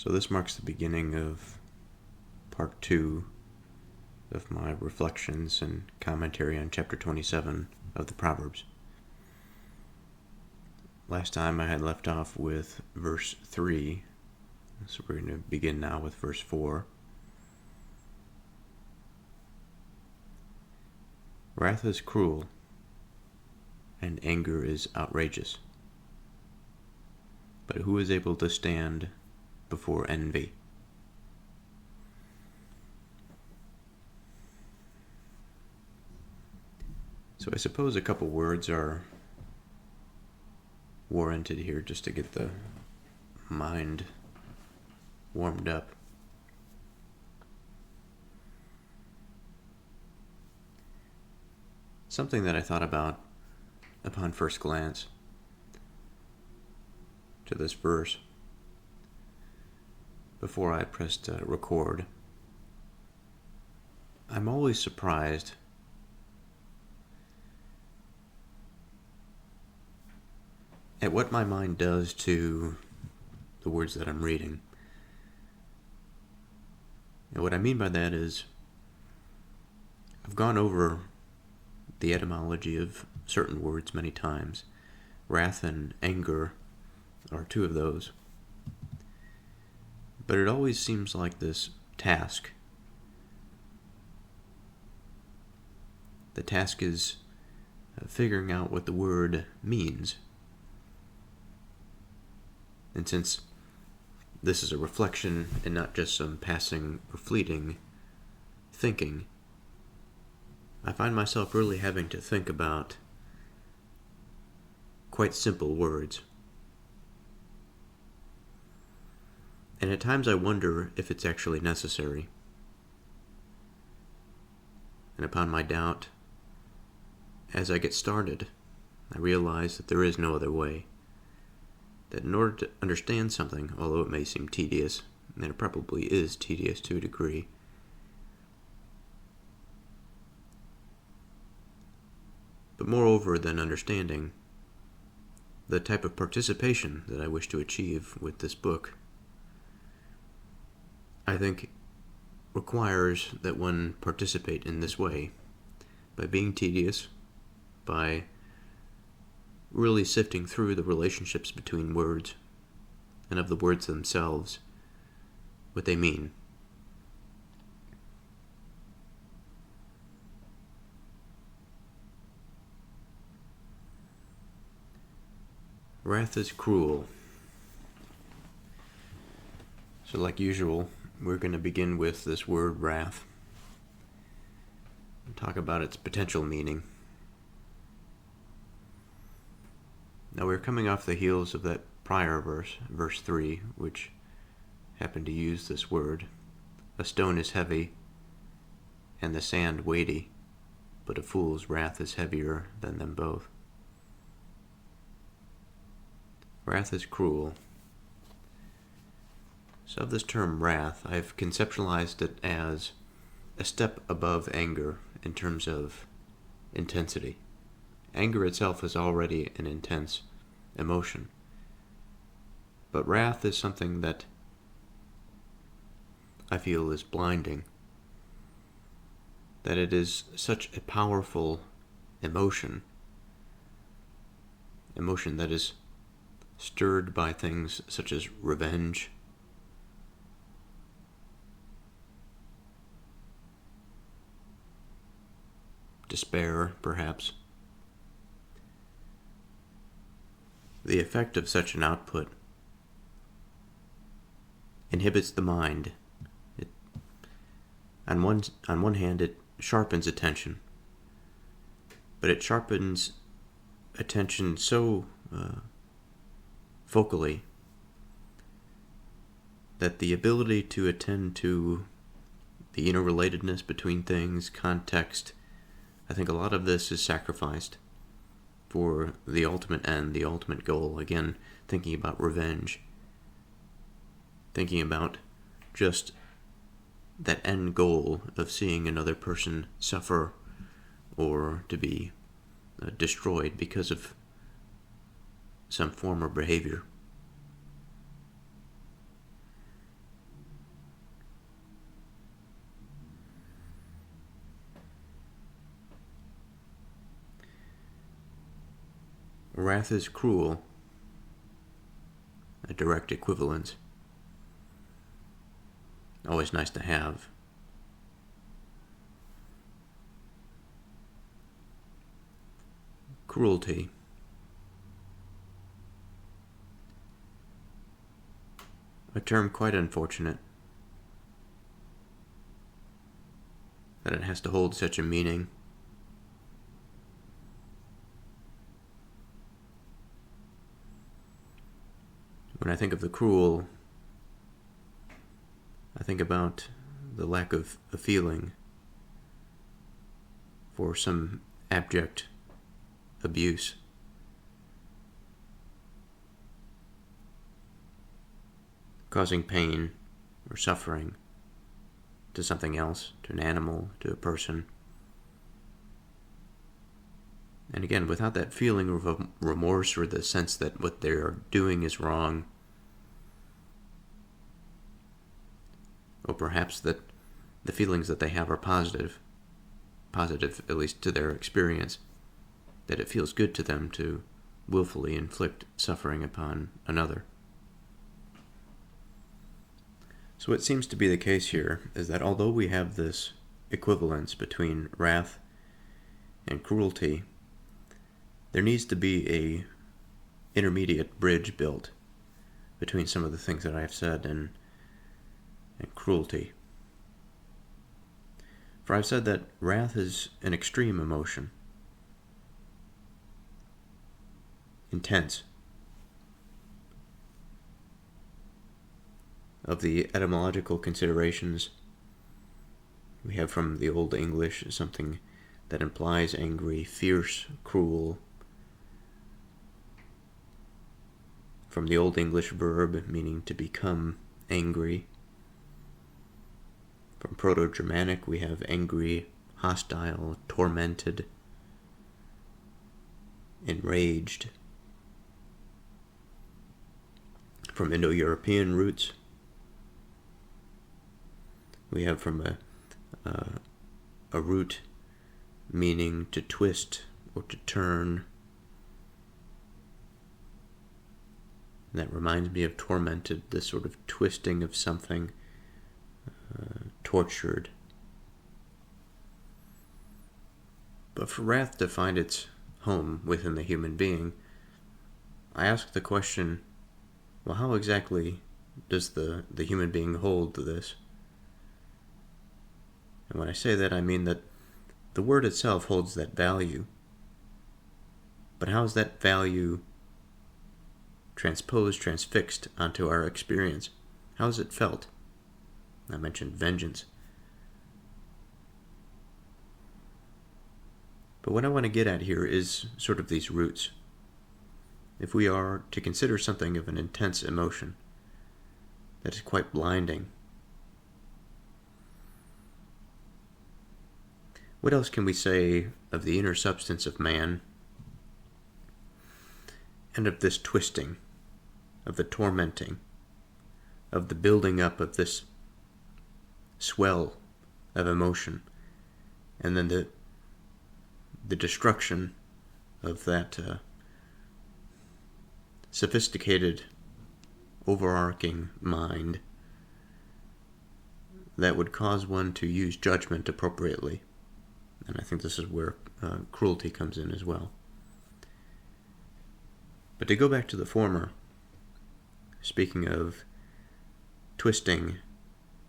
So this marks the beginning of part 2 of my reflections and commentary on chapter 27 of the Proverbs. Last time I had left off with verse 3, so we're going to begin now with verse 4. Wrath is cruel, and anger is outrageous. But who is able to stand before envy? So I suppose a couple words are warranted here just to get the mind warmed up. Something that I thought about upon first glance to this verse before I pressed record. I'm always surprised at what my mind does to the words that I'm reading. And what I mean by that is I've gone over the etymology of certain words many times. Wrath and anger are two of those. But it always seems like this task. The task is figuring out what the word means. And since this is a reflection and not just some passing or fleeting thinking, I find myself really having to think about quite simple words. And at times I wonder if it's actually necessary. And upon my doubt, as I get started, I realize that there is no other way. That in order to understand something, although it may seem tedious, and it probably is tedious to a degree, but moreover than understanding, the type of participation that I wish to achieve with this book, I think requires that one participate in this way, by being tedious, by really sifting through the relationships between words, and of the words themselves, what they mean. Wrath is cruel. So like usual, we're going to begin with this word wrath and talk about its potential meaning. Now we're coming off the heels of that prior verse, verse 3, which happened to use this word. A stone is heavy, and the sand weighty, but a fool's wrath is heavier than them both. Wrath is cruel. So of this term wrath, I've conceptualized it as a step above anger in terms of intensity. Anger itself is already an intense emotion. But wrath is something that I feel is blinding. That it is such a powerful emotion that is stirred by things such as revenge, despair, perhaps. The effect of such an output inhibits the mind. On one hand, it sharpens attention, but it sharpens attention so focally that the ability to attend to the interrelatedness between things, context, I think a lot of this is sacrificed for the ultimate end, the ultimate goal. Again, thinking about revenge, thinking about just that end goal of seeing another person suffer or to be destroyed because of some form or behavior. wrath is cruel, a direct equivalence. Always nice to have. Cruelty. A term quite unfortunate that it has to hold such a meaning. When I think of the cruel, I think about the lack of a feeling for some abject abuse. Causing pain or suffering to something else, to an animal, to a person. And again, without that feeling of remorse or the sense that what they're doing is wrong, or perhaps that the feelings that they have are positive at least to their experience, that it feels good to them to willfully inflict suffering upon another. So what seems to be the case here is that although we have this equivalence between wrath and cruelty, there needs to be a intermediate bridge built between some of the things that I have said and cruelty. For I've said that wrath is an extreme emotion, intense. Of the etymological considerations, we have from the Old English something that implies angry, fierce, cruel. From the Old English verb meaning to become angry. From Proto-Germanic we have angry, hostile, tormented, enraged. From Indo-European roots, we have from a root meaning to twist or to turn. And that reminds me of tormented, this sort of twisting of something, tortured. But for wrath to find its home within the human being, I ask the question, well, how exactly does the human being hold this? And when I say that, I mean that the word itself holds that value. But how is that value transposed, transfixed onto our experience? How is it felt? I mentioned vengeance. But what I want to get at here is sort of these roots. If we are to consider something of an intense emotion that is quite blinding, what else can we say of the inner substance of man and of this twisting, of the tormenting, of the building up of this swell of emotion, and then the destruction of that sophisticated, overarching mind that would cause one to use judgment appropriately. And I think this is where cruelty comes in as well. But to go back to the former, speaking of twisting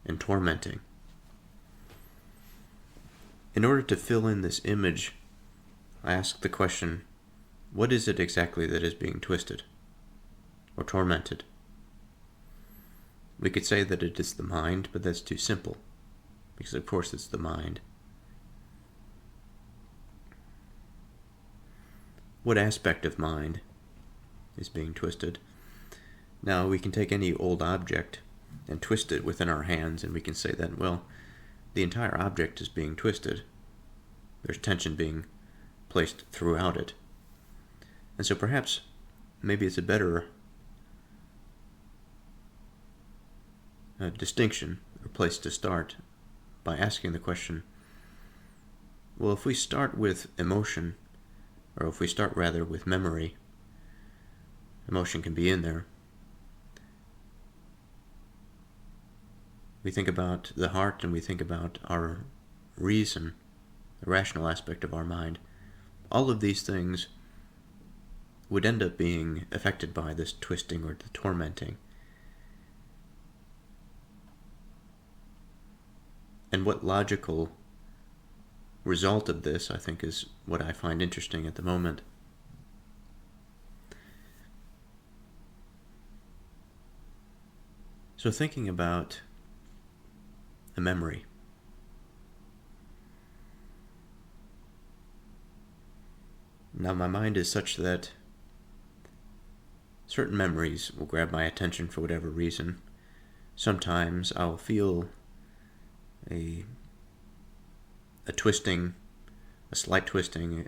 and tormenting, in order to fill in this image, I ask the question, what is it exactly that is being twisted or tormented? We could say that it is the mind, but that's too simple, because of course it's the mind. What aspect of mind is being twisted? Now, we can take any old object and twist it within our hands, and we can say that, well, the entire object is being twisted. There's tension being placed throughout it. And so perhaps, maybe it's a better distinction or place to start by asking the question, well, if we start with emotion, or if we start rather with memory, emotion can be in there. We think about the heart and we think about our reason, the rational aspect of our mind. All of these things would end up being affected by this twisting or the tormenting. And what logical result of this, I think, is what I find interesting at the moment. So thinking about a memory. Now my mind is such that certain memories will grab my attention for whatever reason. Sometimes I'll feel a twisting, a slight twisting.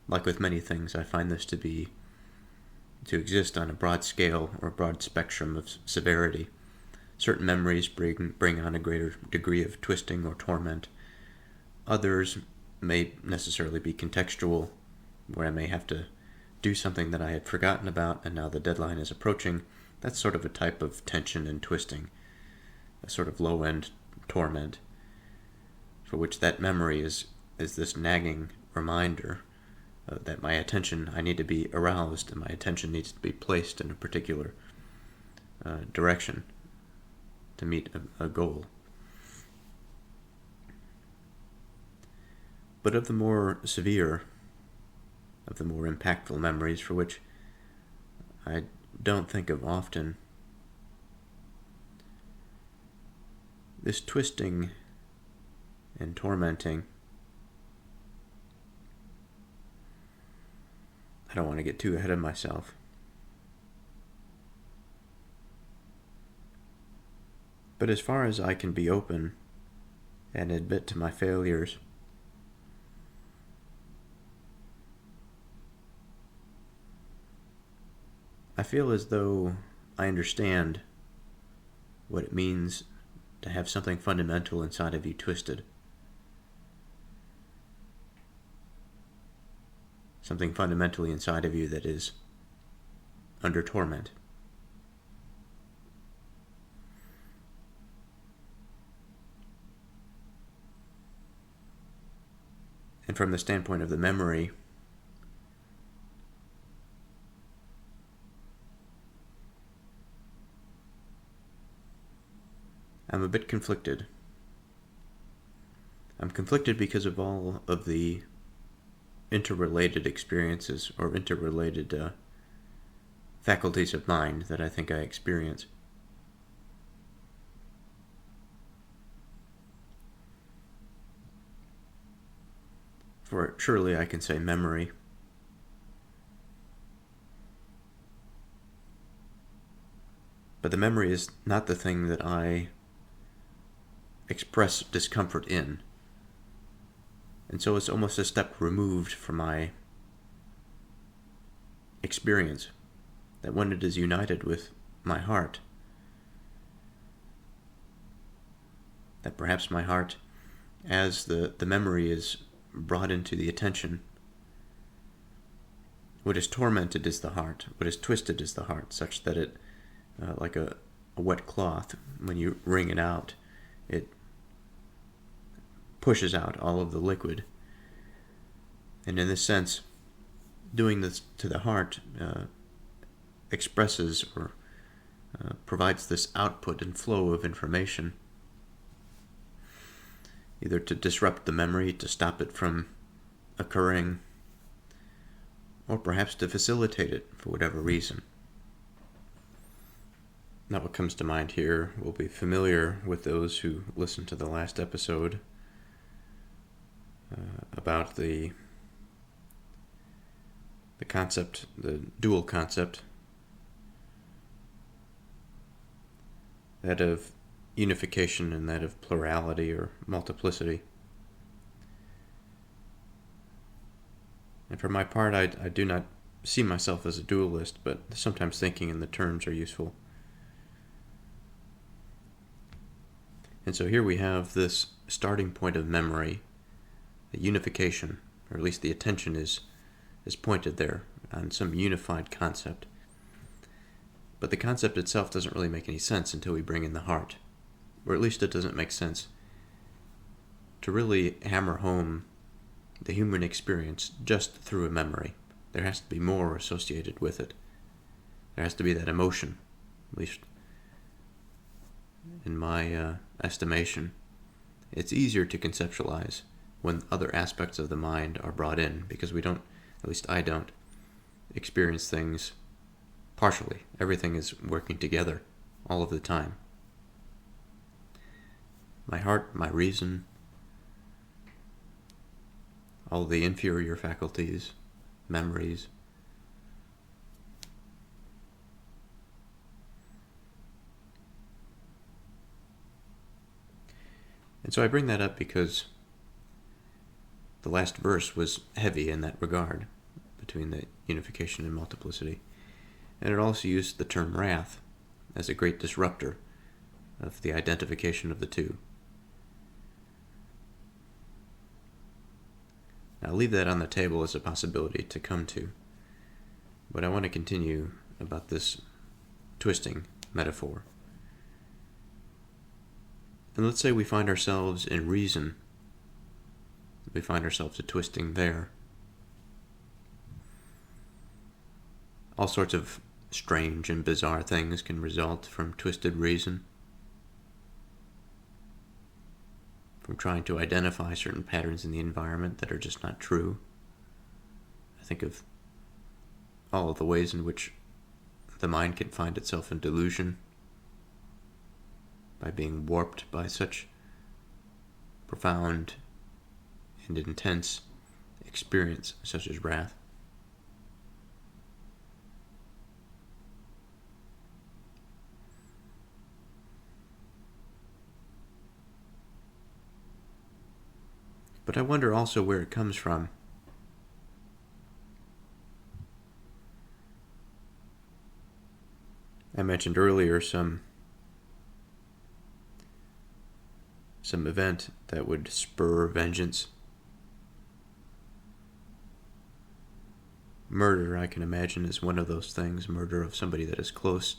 Like with many things, I find this to exist on a broad scale or broad spectrum of severity. Certain memories bring on a greater degree of twisting or torment. Others may necessarily be contextual, where I may have to do something that I had forgotten about and now the deadline is approaching. That's sort of a type of tension and twisting, a sort of low-end torment, for which that memory is this nagging reminder that my attention, I need to be aroused and my attention needs to be placed in a particular direction to meet a goal. But of the more severe, of the more impactful memories for which I don't think of often, this twisting and tormenting, I don't want to get too ahead of myself. But as far as I can be open and admit to my failures, I feel as though I understand what it means to have something fundamental inside of you twisted. Something fundamentally inside of you that is under torment. And from the standpoint of the memory, I'm a bit conflicted. I'm conflicted because of all of the interrelated experiences or interrelated faculties of mind that I think I experience. For surely I can say memory. But the memory is not the thing that I express discomfort in. And so it's almost a step removed from my experience, that when it is united with my heart, that perhaps my heart, as the memory is brought into the attention, what is tormented is the heart, what is twisted is the heart, such that it, like a wet cloth, when you wring it out, it pushes out all of the liquid. And in this sense, doing this to the heart expresses or provides this output and flow of information, either to disrupt the memory, to stop it from occurring, or perhaps to facilitate it for whatever reason. Now what comes to mind here will be familiar with those who listened to the last episode about the concept, the dual concept, that of unification and that of plurality or multiplicity. And for my part, I do not see myself as a dualist, but sometimes thinking in the terms are useful. And so here we have this starting point of memory, the unification, or at least the attention is pointed there on some unified concept. But the concept itself doesn't really make any sense until we bring in the heart. Or at least it doesn't make sense to really hammer home the human experience just through a memory. There has to be more associated with it. There has to be that emotion, at least in my estimation. It's easier to conceptualize when other aspects of the mind are brought in, because we don't, at least I don't, experience things partially. Everything is working together all of the time. My heart, my reason, all the inferior faculties, memories. And so I bring that up because the last verse was heavy in that regard, between the unification and multiplicity. And it also used the term wrath as a great disruptor of the identification of the two. Now, I'll leave that on the table as a possibility to come to, but I want to continue about this twisting metaphor. And let's say we find ourselves in reason. We find ourselves a twisting there. All sorts of strange and bizarre things can result from twisted reason, from trying to identify certain patterns in the environment that are just not true. I think of all of the ways in which the mind can find itself in delusion, by being warped by such profound and intense experience such as wrath. But I wonder also where it comes from. I mentioned earlier some event that would spur vengeance. Murder, I can imagine, is one of those things. Murder of somebody that is close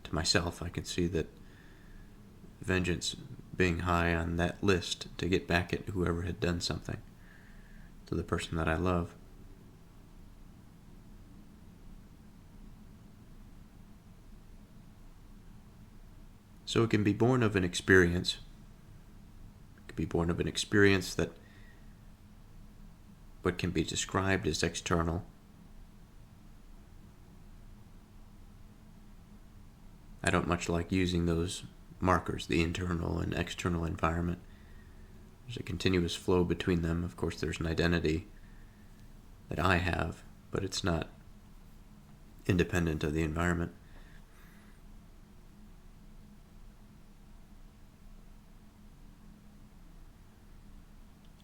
to myself. I can see that vengeance being high on that list to get back at whoever had done something to the person that I love. So it can be born of an experience. It can be born of an experience that what can be described as external. I don't much like using those markers, the internal and external environment. There's a continuous flow between them. Of course, there's an identity that I have, but it's not independent of the environment.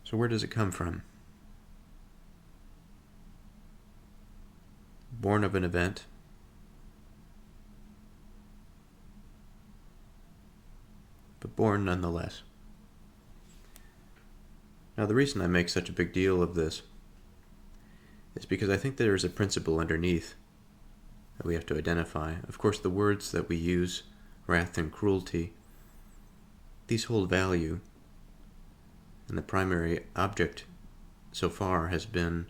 So where does it come from? Born of an event. But born nonetheless. Now, the reason I make such a big deal of this is because I think there is a principle underneath that we have to identify. Of course, the words that we use, wrath and cruelty, these hold value, and the primary object so far has been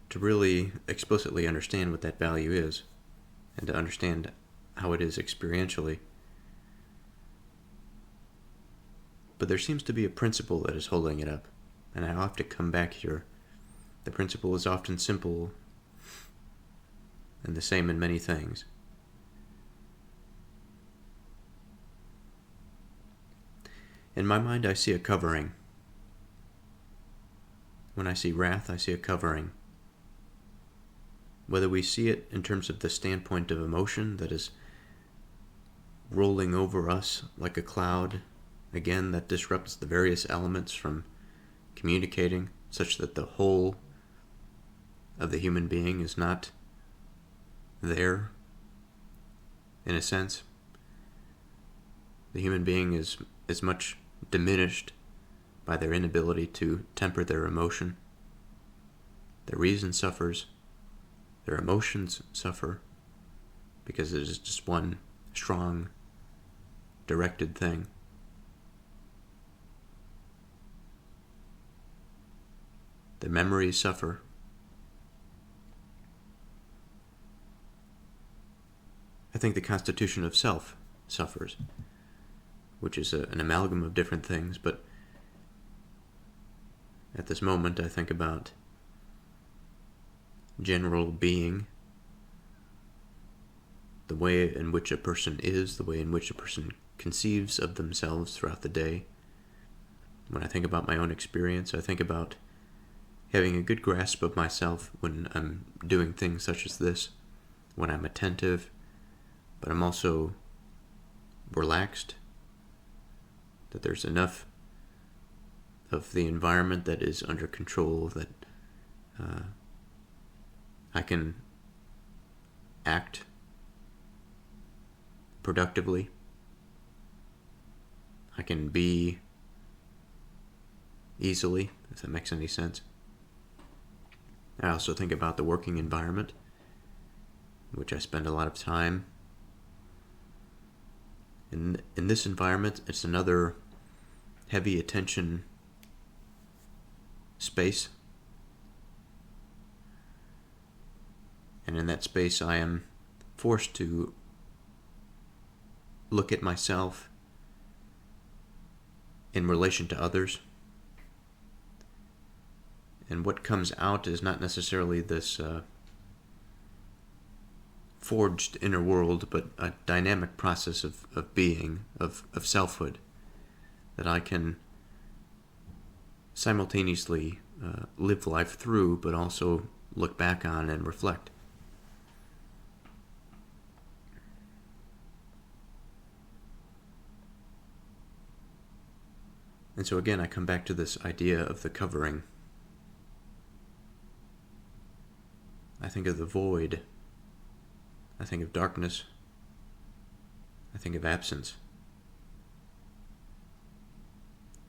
to really explicitly understand what that value is, and to understand how it is experientially. But there seems to be a principle that is holding it up, and I'll have to come back here. The principle is often simple and the same in many things. In my mind, I see a covering. When I see wrath, I see a covering. Whether we see it in terms of the standpoint of emotion that is rolling over us like a cloud, again, that disrupts the various elements from communicating, such that the whole of the human being is not there, in a sense. The human being is much diminished by their inability to temper their emotion. Their reason suffers, their emotions suffer, because it is just one strong, directed thing. The memories suffer. I think the constitution of self suffers, which is an amalgam of different things, but at this moment I think about general being, the way in which a person is, the way in which a person conceives of themselves throughout the day. When I think about my own experience, I think about having a good grasp of myself when I'm doing things such as this, when I'm attentive, but I'm also relaxed, that there's enough of the environment that is under control that I can act productively. I can be easily, if that makes any sense. I also think about the working environment, in which I spend a lot of time. In this environment, it's another heavy attention space. And in that space, I am forced to look at myself in relation to others. And what comes out is not necessarily this forged inner world, but a dynamic process of being, of selfhood, that I can simultaneously live life through, but also look back on and reflect. And so again, I come back to this idea of the covering. I think of the void. I think of darkness. I think of absence.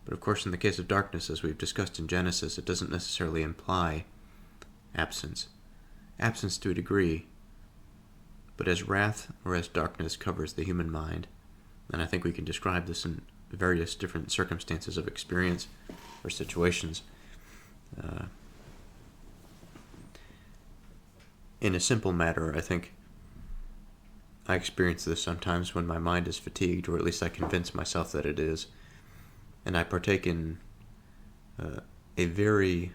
But of course, in the case of darkness, as we've discussed in Genesis, it doesn't necessarily imply absence. Absence to a degree, but as wrath or as darkness covers the human mind, and I think we can describe this in various different circumstances of experience or situations. In a simple matter, I think I experience this sometimes when my mind is fatigued, or at least I convince myself that it is, and I partake in a very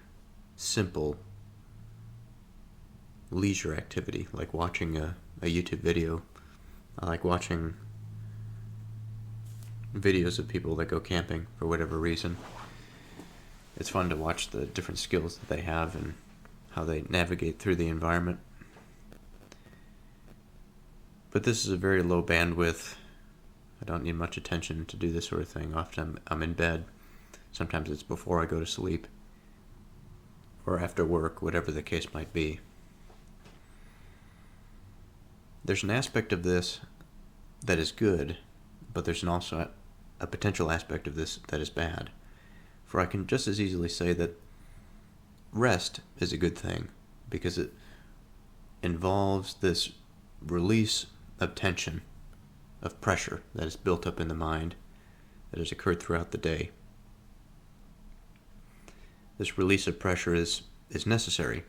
simple leisure activity, like watching a YouTube video. I like watching videos of people that go camping for whatever reason. It's fun to watch the different skills that they have and how they navigate through the environment. But this is a very low bandwidth. I don't need much attention to do this sort of thing. Often I'm in bed. Sometimes it's before I go to sleep or after work, whatever the case might be. There's an aspect of this that is good, but there's also a potential aspect of this that is bad. For I can just as easily say that rest is a good thing because it involves this release of tension, of pressure that is built up in the mind, that has occurred throughout the day. This release of pressure is necessary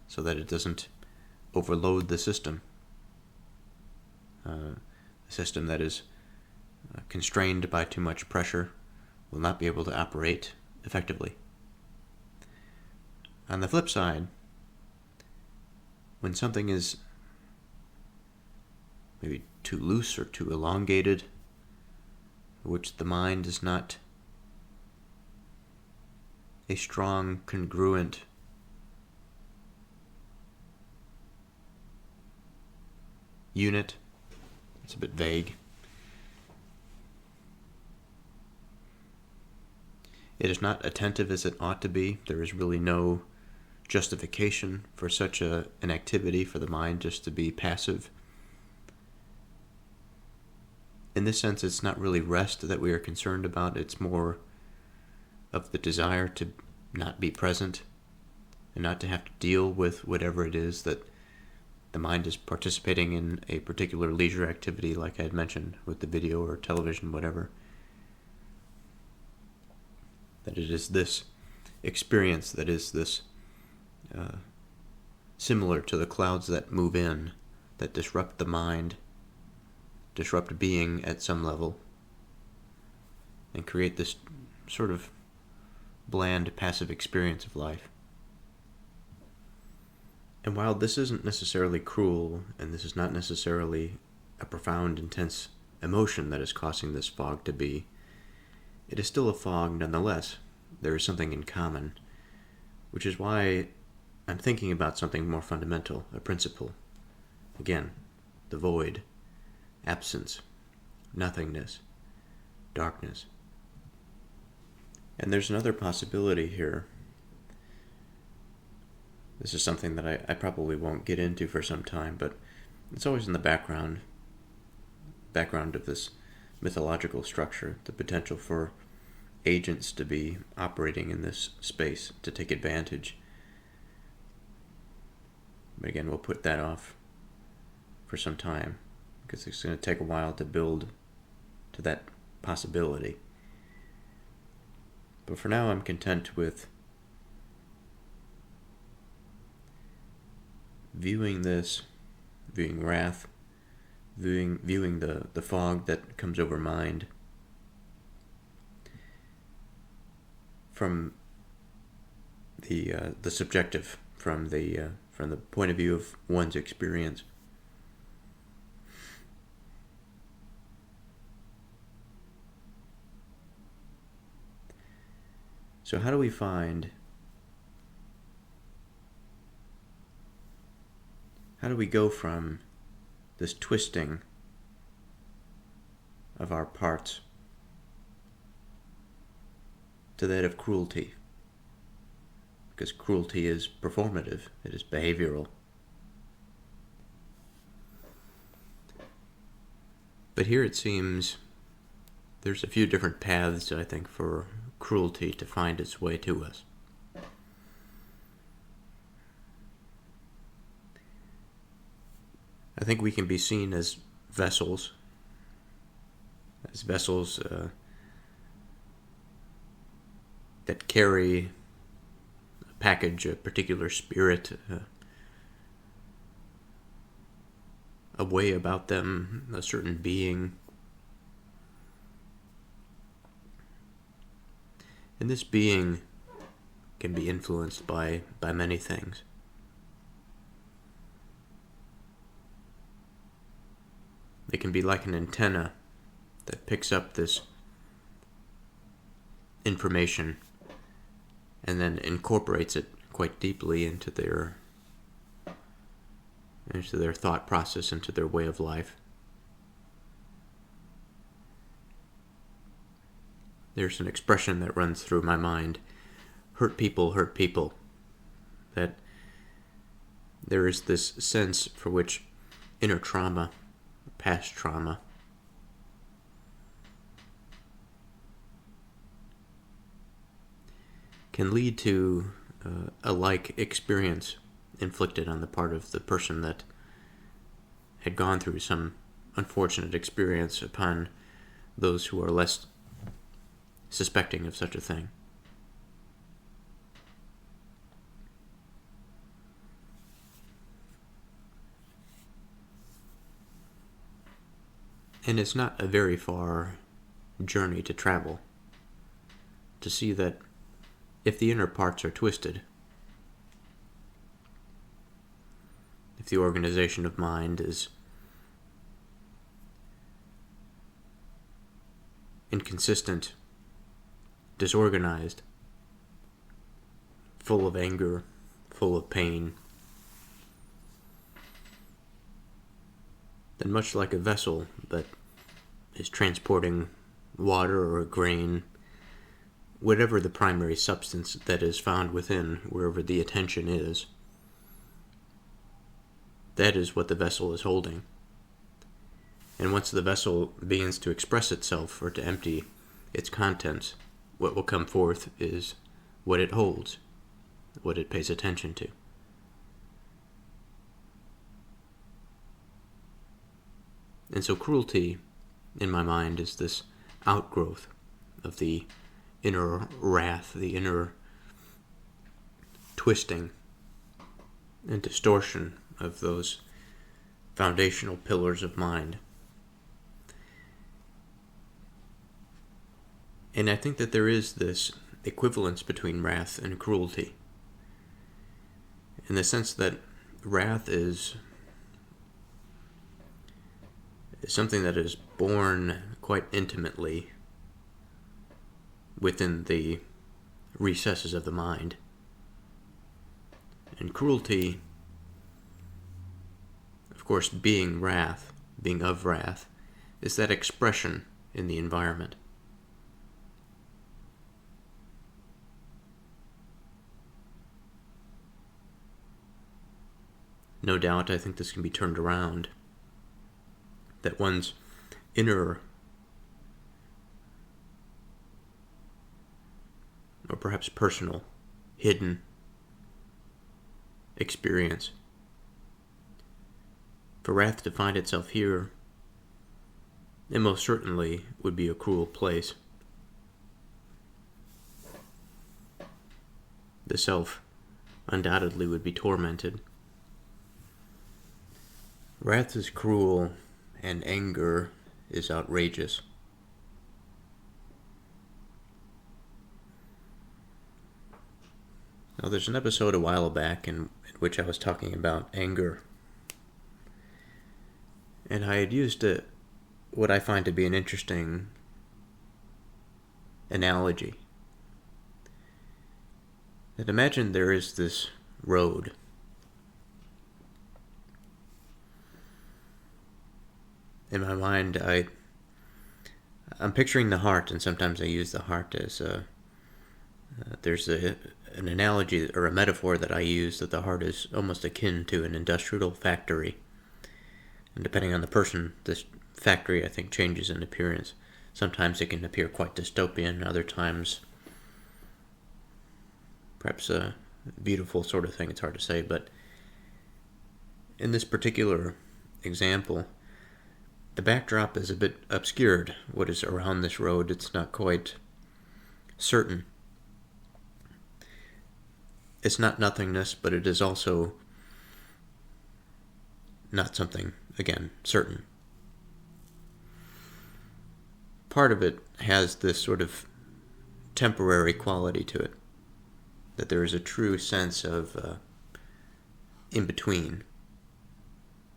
so that it doesn't overload the system. A system that is constrained by too much pressure will not be able to operate effectively. On the flip side, when something is maybe too loose or too elongated, which the mind is not a strong, congruent unit, it's a bit vague. It is not attentive as it ought to be. There is really no justification for such an activity for the mind just to be passive. In this sense, it's not really rest that we are concerned about. It's more of the desire to not be present and not to have to deal with whatever it is that the mind is participating in a particular leisure activity, like I had mentioned with the video or television, whatever. That it is this experience that is this similar to the clouds that move in, that disrupt the mind, disrupt being at some level, and create this sort of bland, passive experience of life. And while this isn't necessarily cruel, and this is not necessarily a profound, intense emotion that is causing this fog to be, it is still a fog nonetheless. There is something in common, which is why I'm thinking about something more fundamental, a principle. Again, the void, absence, nothingness, darkness. And there's another possibility here. This is something that I probably won't get into for some time, but it's always in the background of this mythological structure, the potential for agents to be operating in this space to take advantage. But again, we'll put that off for some time, because it's going to take a while to build to that possibility. But for now, I'm content with viewing wrath, viewing the fog that comes over mind from the subjective, from the point of view of one's experience. So how do we go from this twisting of our parts to that of cruelty? Because cruelty is performative, it is behavioral. But here it seems there's a few different paths, I think, for cruelty to find its way to us. I think we can be seen as vessels that carry a package, a particular spirit, a way about them, a certain being. And this being can be influenced by many things. They can be like an antenna that picks up this information and then incorporates it quite deeply into their thought process, into their way of life. There's an expression that runs through my mind: hurt people hurt people. That there is this sense for which inner trauma, past trauma, can lead to a like experience inflicted on the part of the person that had gone through some unfortunate experience upon those who are less suspecting of such a thing. And it's not a very far journey to travel to see that if the inner parts are twisted, if the organization of mind is inconsistent, disorganized, full of anger, full of pain, then much like a vessel that is transporting water or grain, whatever the primary substance that is found within, wherever the attention is, that is what the vessel is holding. And once the vessel begins to express itself or to empty its contents, what will come forth is what it holds, what it pays attention to. And so cruelty, in my mind, is this outgrowth of the inner wrath, the inner twisting and distortion of those foundational pillars of mind. And I think that there is this equivalence between wrath and cruelty, in the sense that wrath is something that is born quite intimately within the recesses of the mind. And cruelty, of course, being of wrath, is that expression in the environment. No doubt, I think this can be turned around, that one's inner, or perhaps personal, hidden experience, for wrath to find itself here, it most certainly would be a cruel place. The self undoubtedly would be tormented. Wrath is cruel, and anger is outrageous. Now, there's an episode a while back in which I was talking about anger, and I had used what I find to be an interesting analogy. That imagine there is this road. In my mind, I'm picturing the heart, and sometimes I use the heart as there's an analogy or a metaphor that I use, that the heart is almost akin to an industrial factory. And depending on the person, this factory, I think, changes in appearance. Sometimes it can appear quite dystopian, other times perhaps a beautiful sort of thing. It's hard to say, but in this particular example, the backdrop is a bit obscured. What is around this road, it's not quite certain. It's not nothingness, but it is also not something, again, certain. Part of it has this sort of temporary quality to it, that there is a true sense of in-between,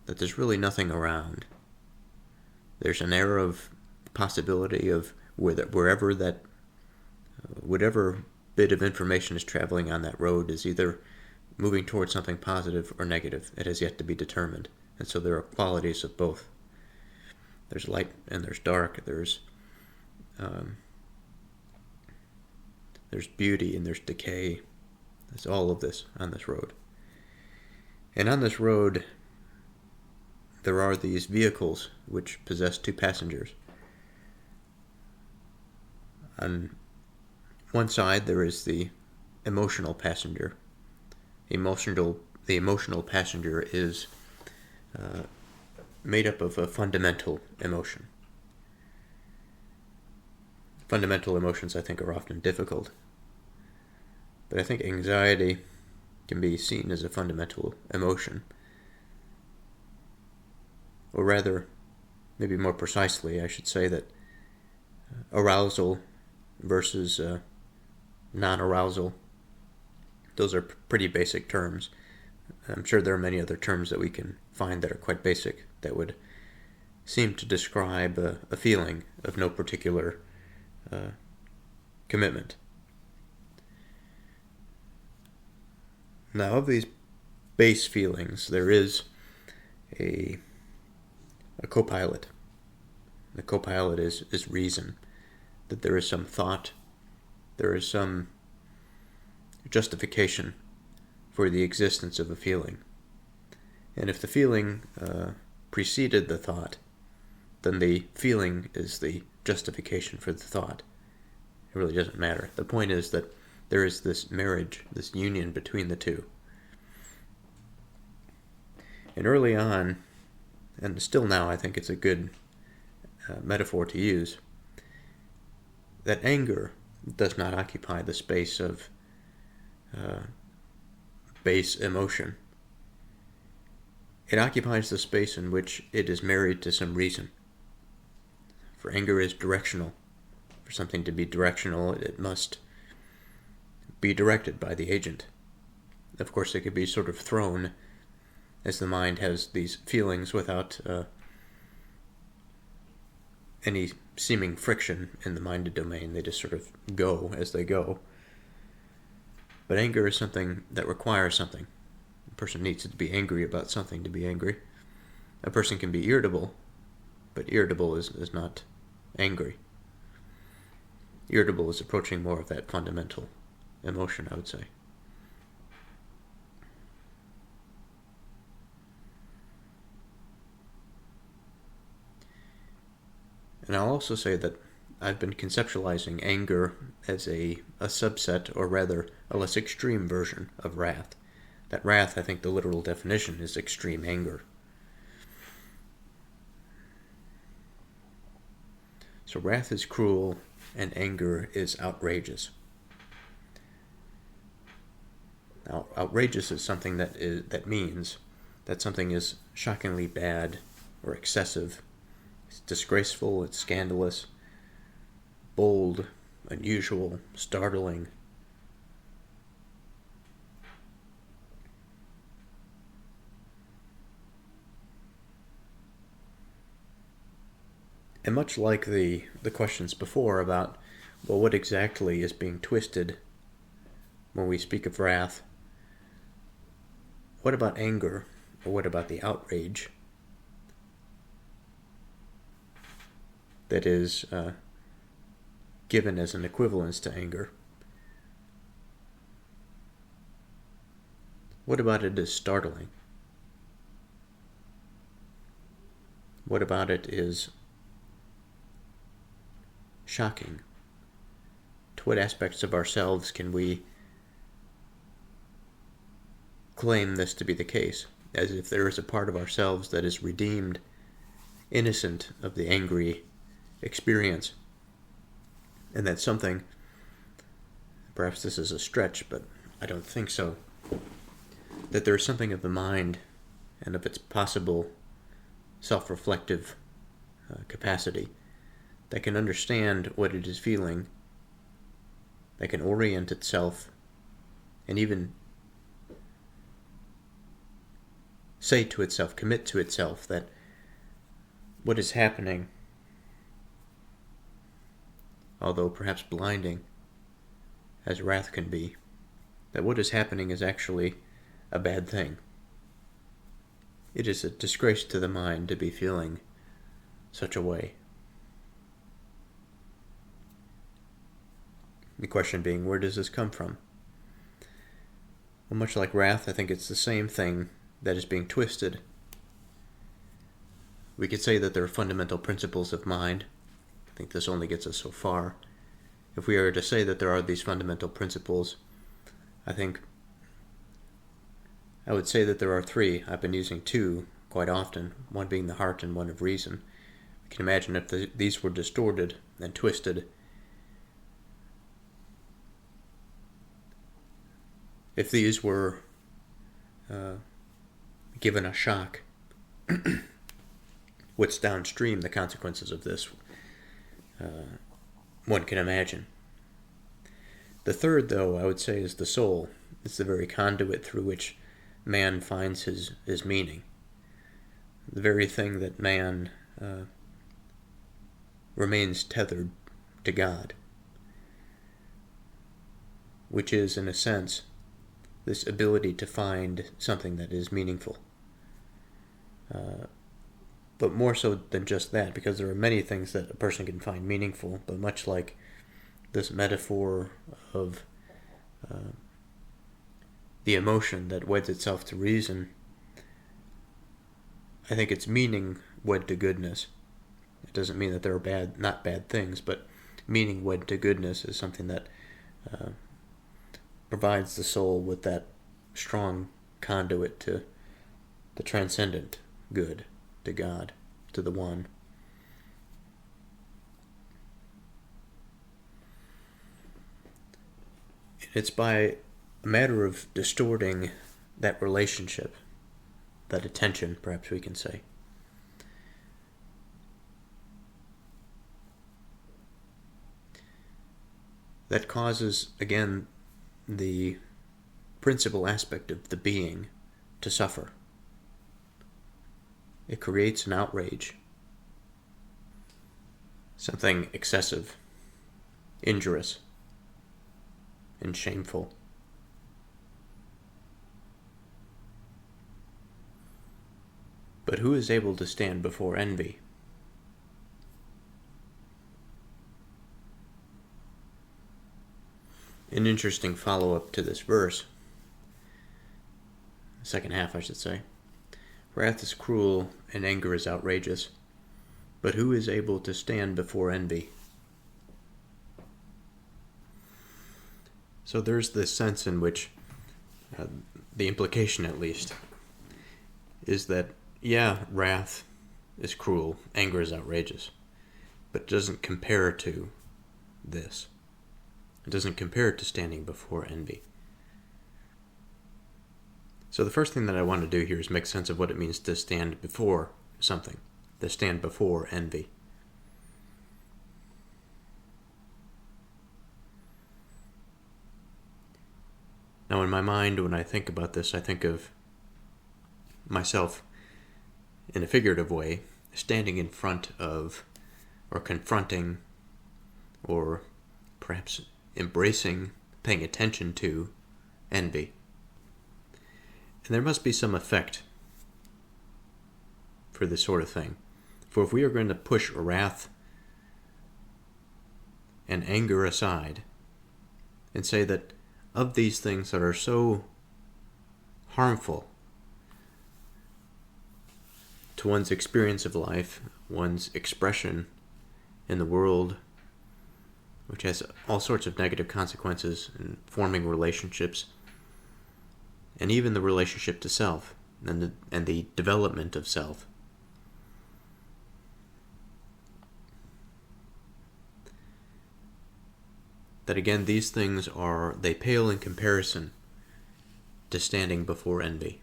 that there's really nothing around. There's an air of possibility of whatever bit of information is traveling on that road is either moving towards something positive or negative. It has yet to be determined. And so there are qualities of both. There's light and there's dark. There's beauty and there's decay. There's all of this on this road. And on this road, there are these vehicles which possess two passengers. On one side, there is the emotional passenger. The emotional passenger is made up of a fundamental emotion. Fundamental emotions, I think, are often difficult. But I think anxiety can be seen as a fundamental emotion. Or rather, maybe more precisely, I should say that arousal versus non-arousal, those are pretty basic terms. I'm sure there are many other terms that we can find that are quite basic that would seem to describe a feeling of no particular commitment. Now, of these base feelings, there is a co-pilot. The co-pilot is reason, that there is some thought, there is some justification for the existence of a feeling. And if the feeling preceded the thought, then the feeling is the justification for the thought. It really doesn't matter. The point is that there is this marriage, this union between the two. And early on, and still now I think it's a good metaphor to use, that anger does not occupy the space of base emotion. It occupies the space in which it is married to some reason. For anger is directional. For something to be directional, it must be directed by the agent. Of course, it could be sort of thrown as the mind has these feelings without any seeming friction in the minded domain. They just sort of go as they go. But anger is something that requires something. A person needs to be angry about something to be angry. A person can be irritable, but irritable is not angry. Irritable is approaching more of that fundamental emotion, I would say. And I'll also say that I've been conceptualizing anger as a subset, or rather a less extreme version of wrath. That wrath, I think the literal definition is extreme anger. So wrath is cruel and anger is outrageous. Now, outrageous is something that means that something is shockingly bad or excessive. It's disgraceful, it's scandalous, bold, unusual, startling. And much like the questions before about, well, what exactly is being twisted when we speak of wrath? What about anger? Or what about the outrage that is given as an equivalence to anger? What about it is startling? What about it is shocking? To what aspects of ourselves can we claim this to be the case, as if there is a part of ourselves that is redeemed, innocent of the angry experience, and that something, perhaps this is a stretch, but I don't think so, that there is something of the mind and of its possible self-reflective capacity that can understand what it is feeling, that can orient itself, and even say to itself, commit to itself, that what is happening, although perhaps blinding as wrath can be, that what is happening is actually a bad thing. It is a disgrace to the mind to be feeling such a way. The question being, where does this come from? Well, much like wrath, I think it's the same thing that is being twisted. We could say that there are fundamental principles of mind. I think this only gets us so far. If we are to say that there are these fundamental principles, I think I would say that there are three. I've been using two quite often, one being the heart and one of reason. You can imagine if these were distorted and twisted, if these were given a shock, what's downstream the consequences of this, one can imagine. The third, though, I would say is the soul. It's the very conduit through which man finds his meaning. The very thing that man remains tethered to God, which is, in a sense, this ability to find something that is meaningful. But more so than just that, because there are many things that a person can find meaningful, but much like this metaphor of the emotion that weds itself to reason, I think it's meaning wed to goodness. It doesn't mean that there are not bad things, but meaning wed to goodness is something that provides the soul with that strong conduit to the transcendent good. to God, to the One. It's by a matter of distorting that relationship, that attention, perhaps we can say, that causes, again, the principal aspect of the being to suffer. It creates an outrage, something excessive, injurious, and shameful. But who is able to stand before envy? An interesting follow-up to this verse, second half I should say. Wrath is cruel and anger is outrageous, but who is able to stand before envy? So there's this sense in which, the implication at least, is that, yeah, wrath is cruel, anger is outrageous, but it doesn't compare to this. It doesn't compare to standing before envy. So the first thing that I want to do here is make sense of what it means to stand before something, to stand before envy. Now in my mind, when I think about this, I think of myself in a figurative way, standing in front of, or confronting, or perhaps embracing, paying attention to envy. And there must be some effect for this sort of thing. For if we are going to push wrath and anger aside and say that of these things that are so harmful to one's experience of life, one's expression in the world, which has all sorts of negative consequences in forming relationships, and even the relationship to self and the development of self. That again, these things they pale in comparison to standing before envy.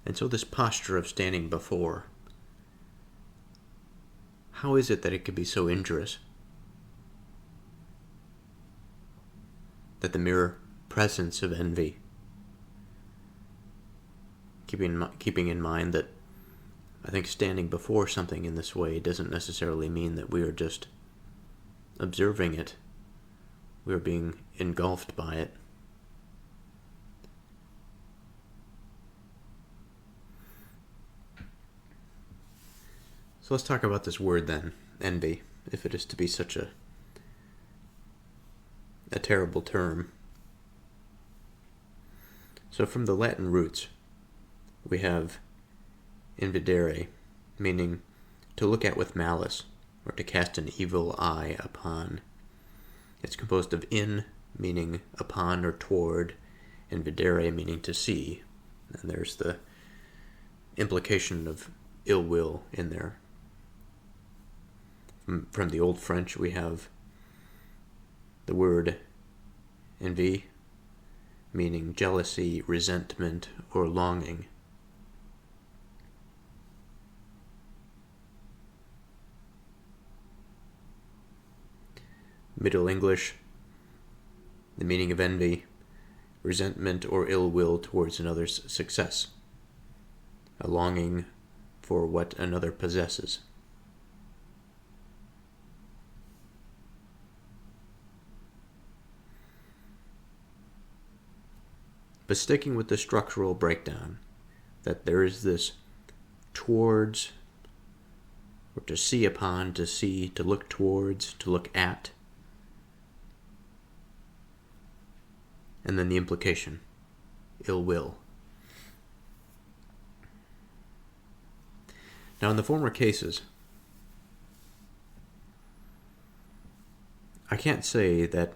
And so this posture of standing before, how is it that it could be so injurious? That the mere presence of envy, keeping in mind that I think standing before something in this way doesn't necessarily mean that we are just observing it. We are being engulfed by it. So let's talk about this word then, envy, if it is to be such a terrible term. So from the Latin roots, we have invidere, meaning to look at with malice, or to cast an evil eye upon. It's composed of in, meaning upon or toward, and videre, meaning to see. And there's the implication of ill will in there. From the Old French, we have the word envie, meaning jealousy, resentment, or longing. Middle English, the meaning of envy, resentment or ill will towards another's success, a longing for what another possesses. But sticking with the structural breakdown, that there is this towards, or to see upon, to see, to look towards, to look at, and then the implication, ill will. Now in the former cases, I can't say that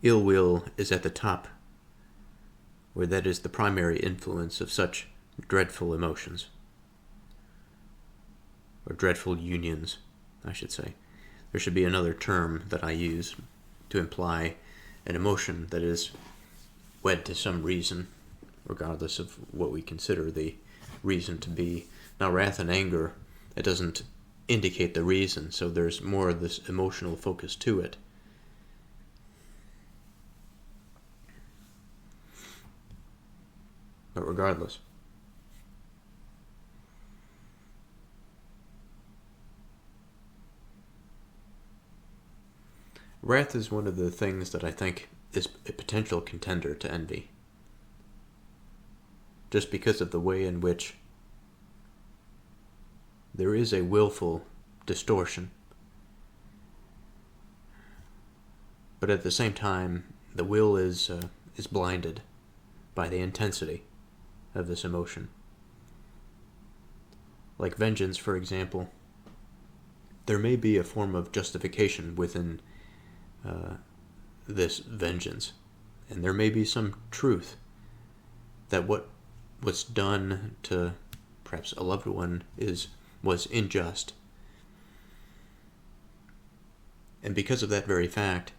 ill will is at the top where that is the primary influence of such dreadful emotions, or dreadful unions, I should say. There should be another term that I use to imply an emotion that is wed to some reason, regardless of what we consider the reason to be. Now, wrath and anger, it doesn't indicate the reason, so there's more of this emotional focus to it. But regardless, wrath is one of the things that I think is a potential contender to envy, just because of the way in which there is a willful distortion, but at the same time, the will is blinded by the intensity of this emotion. Like vengeance, for example, there may be a form of justification within this vengeance, and there may be some truth that what was done to perhaps a loved one was unjust. And because of that very fact,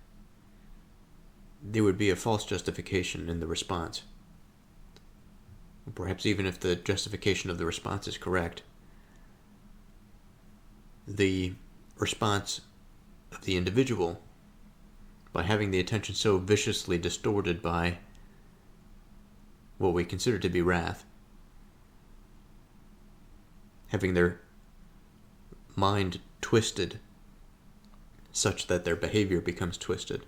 there would be a false justification in the response. Perhaps even if the justification of the response is correct, the response of the individual, by having the attention so viciously distorted by what we consider to be wrath, having their mind twisted such that their behavior becomes twisted.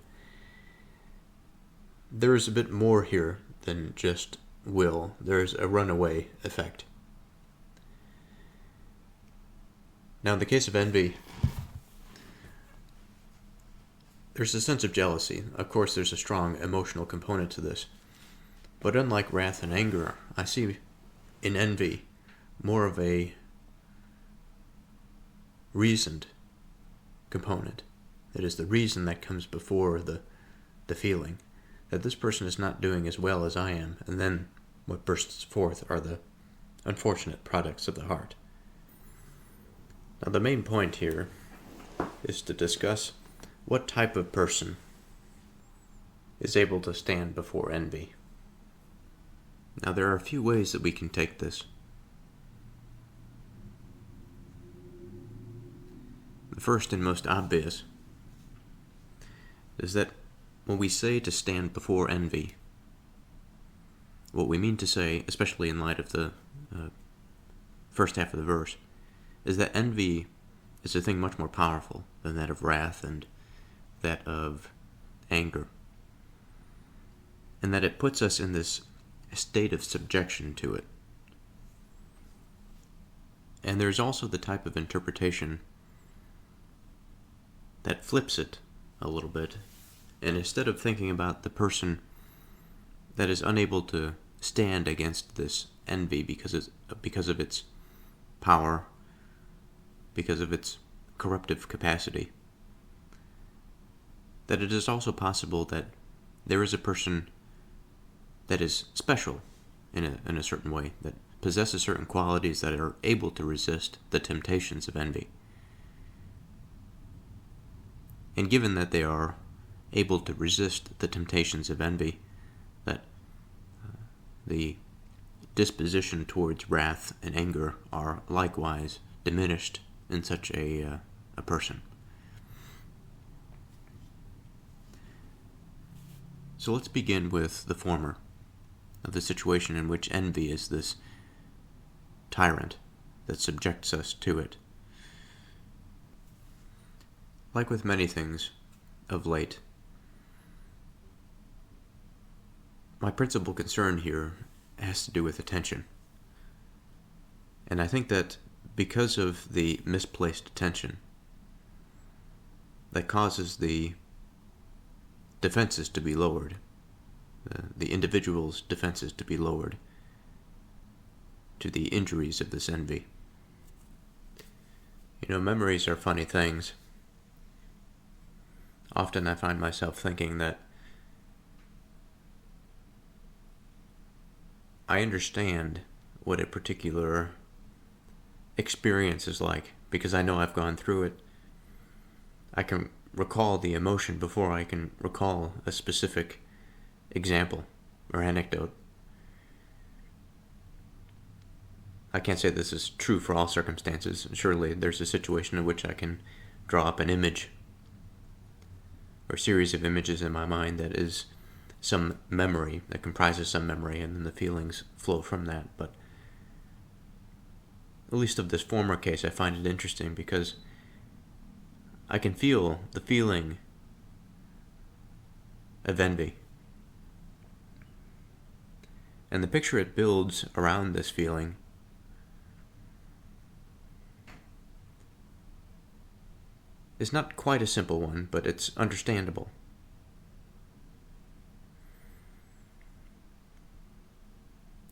There is a bit more here than just will. There's a runaway effect. Now, in the case of envy, there's a sense of jealousy. Of course, there's a strong emotional component to this. But unlike wrath and anger, I see in envy more of a reasoned component. It is the reason that comes before the feeling that this person is not doing as well as I am, and then what bursts forth are the unfortunate products of the heart. Now, the main point here is to discuss what type of person is able to stand before envy. Now, there are a few ways that we can take this. The first and most obvious is that when we say to stand before envy, what we mean to say, especially in light of the first half of the verse, is that envy is a thing much more powerful than that of wrath and that of anger, and that it puts us in this state of subjection to it. And there's also the type of interpretation that flips it a little bit, and instead of thinking about the person that is unable to stand against this envy because of its power, because of its corruptive capacity, that it is also possible that there is a person that is special in a certain way, that possesses certain qualities that are able to resist the temptations of envy. And given that they are able to resist the temptations of envy, that the disposition towards wrath and anger are likewise diminished in such a person. So let's begin with the former, of the situation in which envy is this tyrant that subjects us to it. Like with many things of late, my principal concern here has to do with attention. And I think that because of the misplaced attention that causes the defenses to be lowered, the individual's defenses to be lowered to the injuries of this envy. Memories are funny things. Often I find myself thinking that I understand what a particular experience is like because I know I've gone through it. I can recall the emotion before I can recall a specific example or anecdote. I can't say this is true for all circumstances. Surely there's a situation in which I can draw up an image or series of images in my mind that is some memory, that comprises some memory, and then the feelings flow from that. But at least of this former case, I find it interesting because I can feel the feeling of envy. And the picture it builds around this feeling is not quite a simple one, but it's understandable.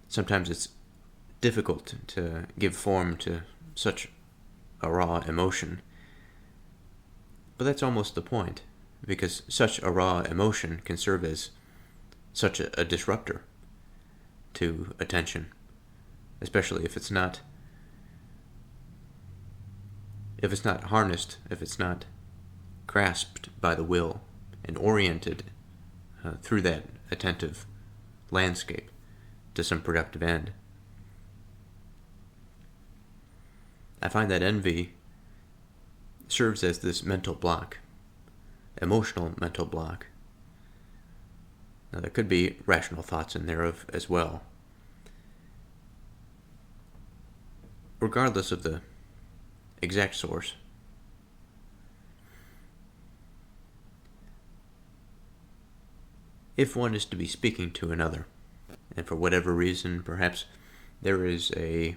Sometimes it's difficult to give form to such a raw emotion, but that's almost the point, because such a raw emotion can serve as such a disruptor to attention, especially if it's not harnessed, if it's not grasped by the will and oriented through that attentive landscape to some productive end. I find that envy serves as this mental block, emotional mental block. Now there could be rational thoughts in there as well. Regardless of the exact source, if one is to be speaking to another, and for whatever reason, perhaps the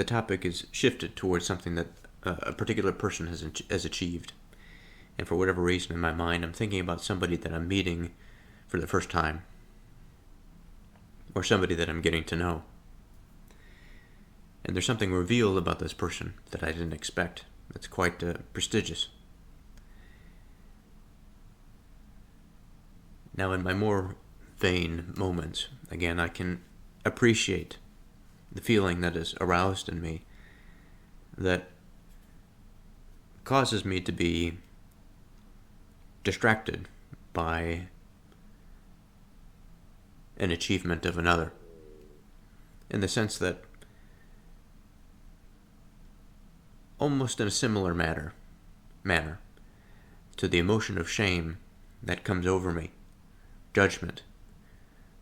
topic is shifted towards something that a particular person has achieved, and for whatever reason in my mind I'm thinking about somebody that I'm meeting for the first time, or somebody that I'm getting to know, and there's something revealed about this person that I didn't expect that's quite prestigious. Now, in my more vain moments, again, I can appreciate the feeling that is aroused in me that causes me to be distracted by an achievement of another, in the sense that almost in a similar manner to the emotion of shame that comes over me, judgment,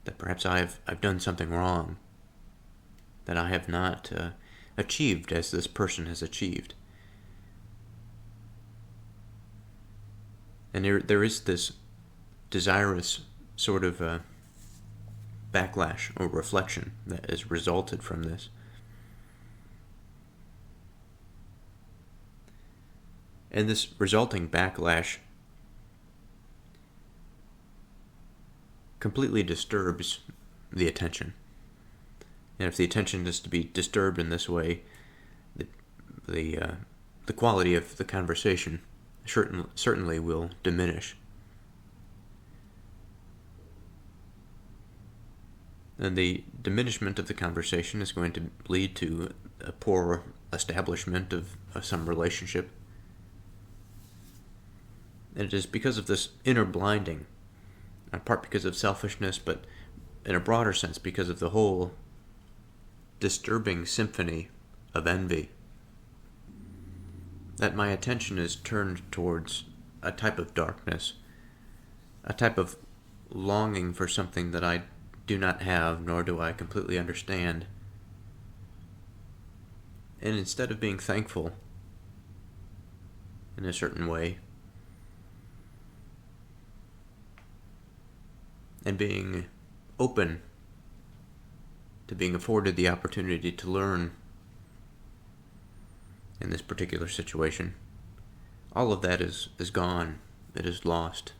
that perhaps I've done something wrong, that I have not achieved as this person has achieved. And there is this desirous sort of backlash or reflection that has resulted from this. And this resulting backlash completely disturbs the attention. And if the attention is to be disturbed in this way, the quality of the conversation certainly will diminish. And the diminishment of the conversation is going to lead to a poor establishment of some relationship. And it is because of this inner blinding, in part because of selfishness, but in a broader sense because of the whole disturbing symphony of envy, that my attention is turned towards a type of darkness, a type of longing for something that I do not have, nor do I completely understand. And instead of being thankful in a certain way, and being open to being afforded the opportunity to learn in this particular situation, all of that is gone. It is lost.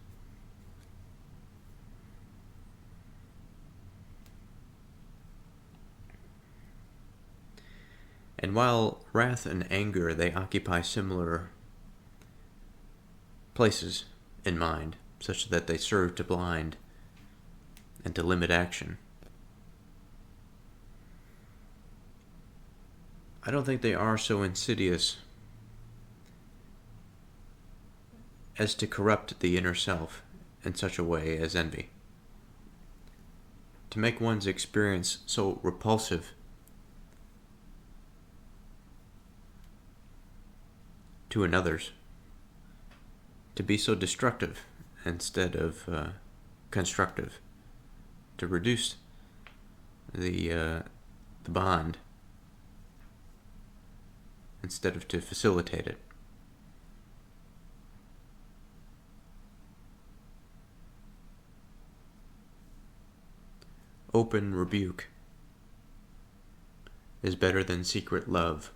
And while wrath and anger, they occupy similar places in mind, such that they serve to blind and to limit action, I don't think they are so insidious as to corrupt the inner self in such a way as envy. To make one's experience so repulsive to another's. To be so destructive instead of constructive. To reduce the bond instead of to facilitate it. Open rebuke is better than secret love.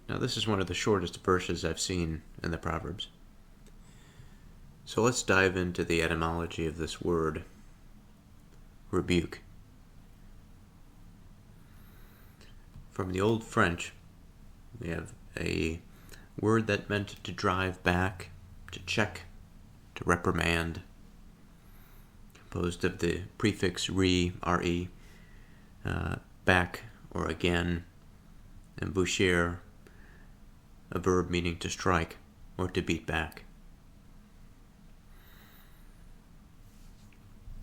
Now, this is one of the shortest verses I've seen in the Proverbs. So let's dive into the etymology of this word, rebuke. From the Old French, we have a word that meant to drive back, to check, to reprimand, composed of the prefix re, back or again, and boucher, a verb meaning to strike or to beat back.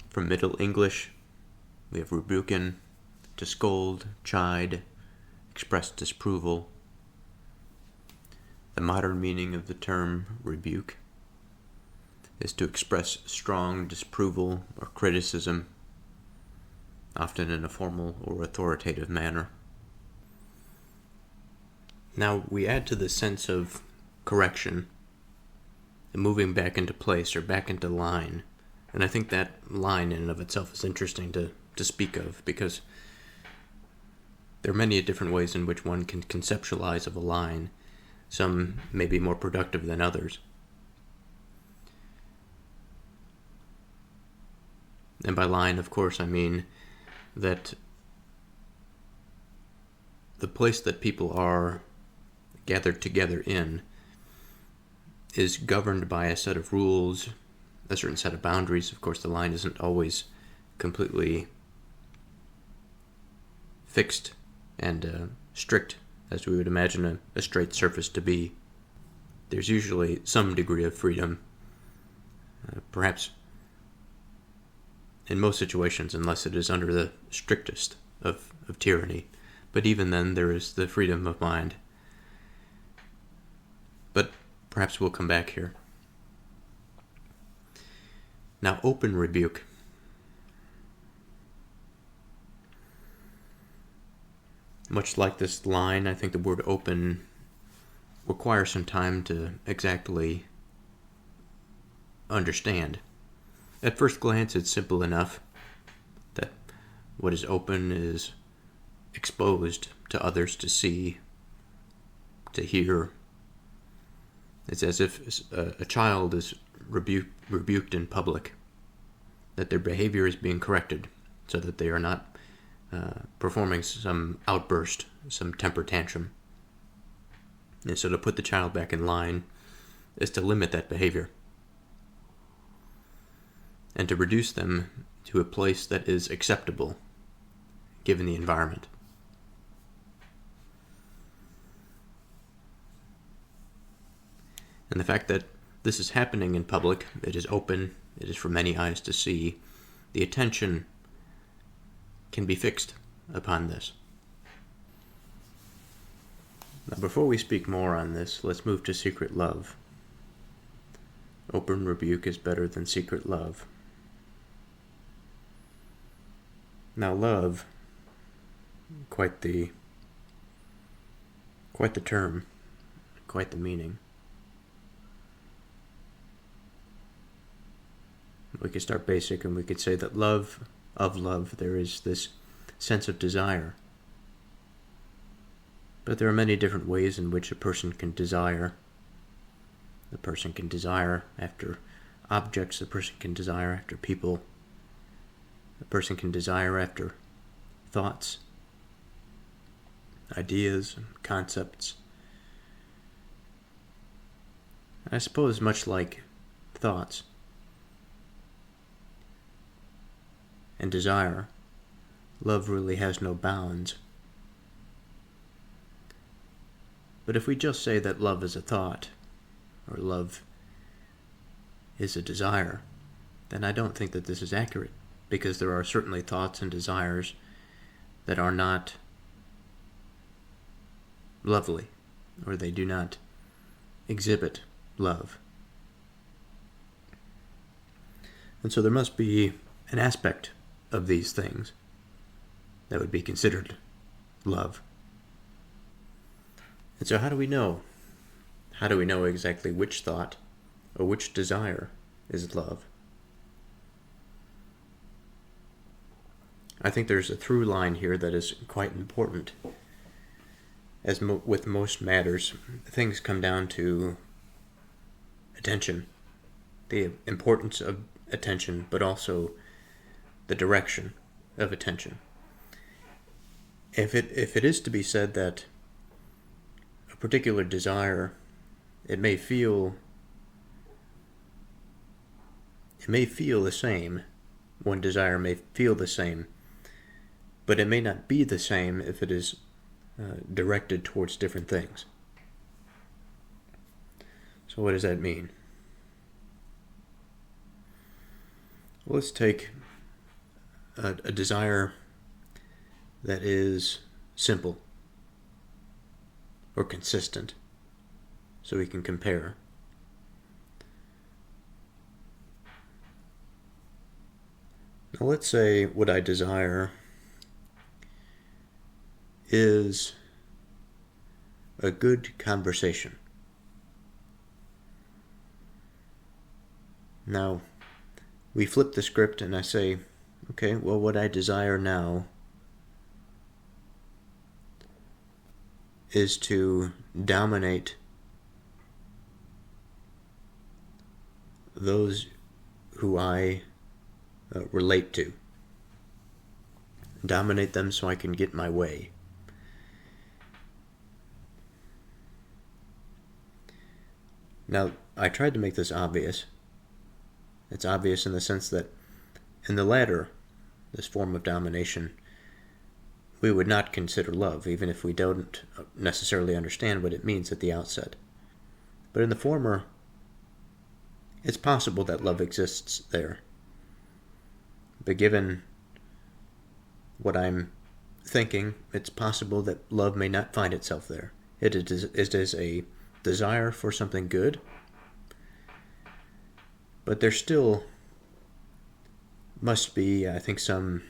From Middle English, we have rebuken, to scold, chide, express disapproval. The modern meaning of the term rebuke is to express strong disapproval or criticism, often in a formal or authoritative manner. Now, we add to the sense of correction, the moving back into place or back into line. And I think that line in and of itself is interesting to speak of, because there are many different ways in which one can conceptualize of a line. Some may be more productive than others. And by line, of course, I mean that the place that people are gathered together in is governed by a set of rules, a certain set of boundaries. Of course, the line isn't always completely fixed and strict, as we would imagine a straight surface to be. There's usually some degree of freedom, perhaps in most situations, unless it is under the strictest of tyranny. But even then, there is the freedom of mind. But perhaps we'll come back here. Now, open rebuke. Much like this line, I think the word open requires some time to exactly understand. At first glance, it's simple enough that what is open is exposed to others to see, to hear. It's as if a child is rebuked in public, that their behavior is being corrected so that they are not performing some outburst, some temper tantrum. And so to put the child back in line is to limit that behavior and to reduce them to a place that is acceptable given the environment. And the fact that this is happening in public, it is open, it is for many eyes to see, the attention can be fixed upon this. Now, before we speak more on this, let's move to secret love. Open rebuke is better than secret love. Now, love, quite the term, quite the meaning. We could start basic and we could say that of love, there is this sense of desire. But there are many different ways in which a person can desire. A person can desire after objects, a person can desire after people, a person can desire after thoughts, ideas, concepts. I suppose much like thoughts, and desire, love really has no bounds. But if we just say that love is a thought, or love is a desire, then I don't think that this is accurate, because there are certainly thoughts and desires that are not lovely, or they do not exhibit love. And so there must be an aspect of these things that would be considered love. And so how do we know? How do we know exactly which thought or which desire is love? I think there's a through line here that is quite important. As with most matters, things come down to attention, the importance of attention, but also the direction of attention. If it is to be said that a particular desire, it may feel the same, one desire may feel the same, but it may not be the same if it is directed towards different things. So what does that mean? Well, let's take a desire that is simple or consistent, so we can compare. Now let's say what I desire is a good conversation. Now, we flip the script and I say, okay, well, what I desire now is to dominate those who I relate to. Dominate them so I can get my way. Now, I tried to make this obvious. It's obvious in the sense that in the latter, this form of domination, we would not consider love, even if we don't necessarily understand what it means at the outset. But in the former, it's possible that love exists there. But given what I'm thinking, it's possible that love may not find itself there. It is a desire for something good, but there still must be, I think, some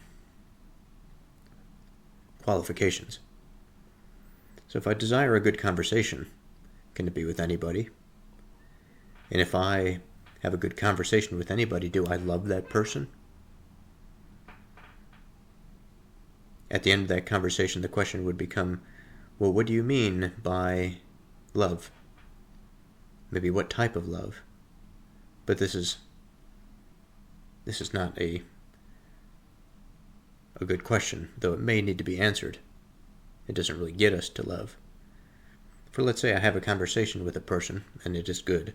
qualifications. So if I desire a good conversation, can it be with anybody? And if I have a good conversation with anybody, do I love that person? At the end of that conversation, the question would become, well, what do you mean by love? Maybe what type of love? But this is not a good question, though it may need to be answered. It doesn't really get us to love. For let's say I have a conversation with a person, and it is good.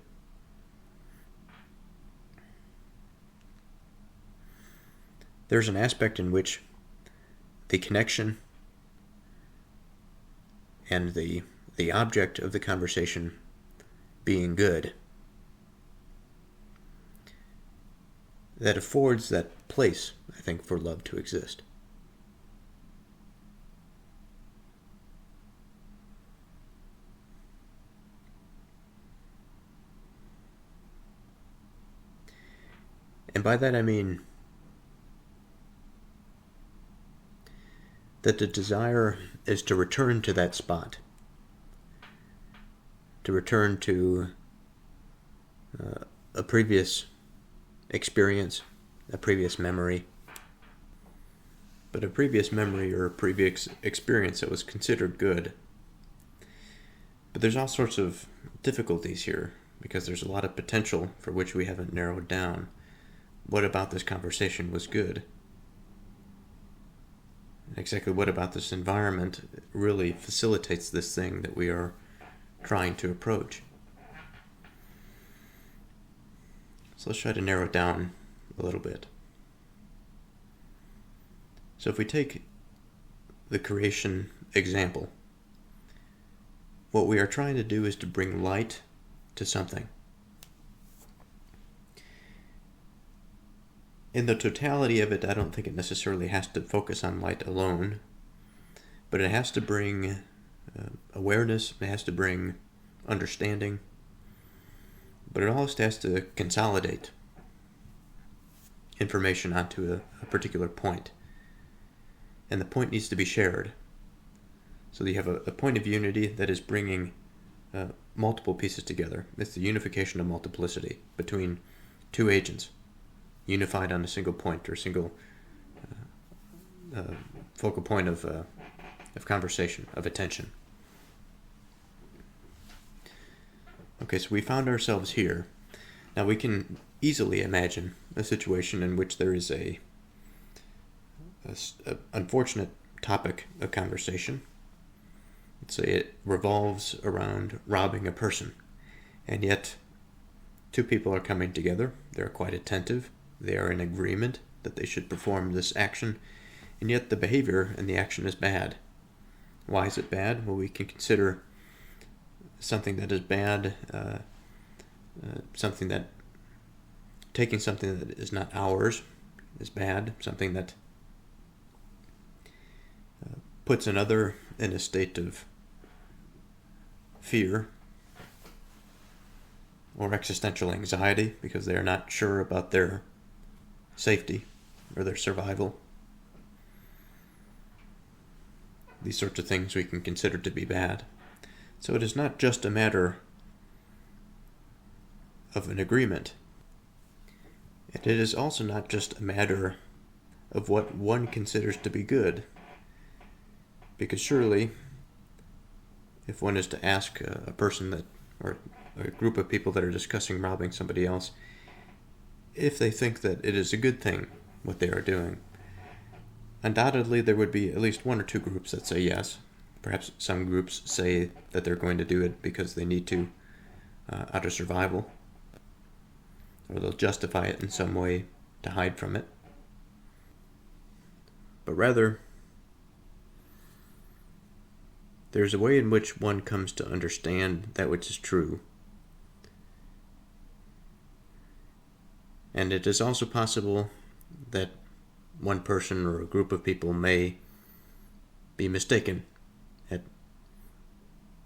There's an aspect in which the connection and the object of the conversation being good that affords that place, I think, for love to exist. And by that I mean that the desire is to return to that spot, to return to a previous experience, a previous memory, but a previous memory or a previous experience that was considered good. But there's all sorts of difficulties here, because there's a lot of potential for which we haven't narrowed down. What about this conversation was good? Exactly what about this environment really facilitates this thing that we are trying to approach? So let's try to narrow it down a little bit. So if we take the creation example, what we are trying to do is to bring light to something. In the totality of it, I don't think it necessarily has to focus on light alone, but it has to bring awareness, it has to bring understanding, but it also has to consolidate information onto a particular point. And the point needs to be shared. So you have a point of unity that is bringing multiple pieces together. It's the unification of multiplicity between two agents, unified on a single point or single focal point of conversation, of attention. Okay, so we found ourselves here. Now we can easily imagine a situation in which there is a unfortunate topic of conversation. Let's say it revolves around robbing a person, and yet two people are coming together. They're quite attentive. They are in agreement that they should perform this action, and yet the behavior and the action is bad. Why is it bad? Well, we can consider something that is bad, taking something that is not ours is bad, something that puts another in a state of fear or existential anxiety because they are not sure about their safety or their survival. These sorts of things we can consider to be bad. So it is not just a matter of an agreement. And it is also not just a matter of what one considers to be good. Because surely, if one is to ask a person that, or a group of people that are discussing robbing somebody else, if they think that it is a good thing, what they are doing, undoubtedly there would be at least one or two groups that say yes. Perhaps some groups say that they're going to do it because they need to, out of survival, or they'll justify it in some way to hide from it. But rather, there's a way in which one comes to understand that which is true. And it is also possible that one person or a group of people may be mistaken at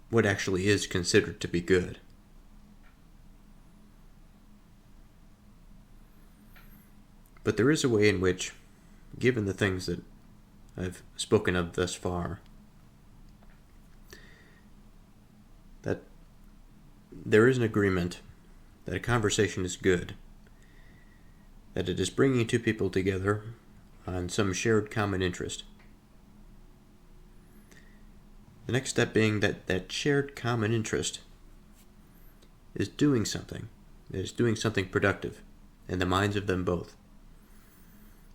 what actually is considered to be good. But there is a way in which, given the things that I've spoken of thus far, that there is an agreement that a conversation is good, that it is bringing two people together on some shared common interest. The next step being that that shared common interest is doing something productive in the minds of them both.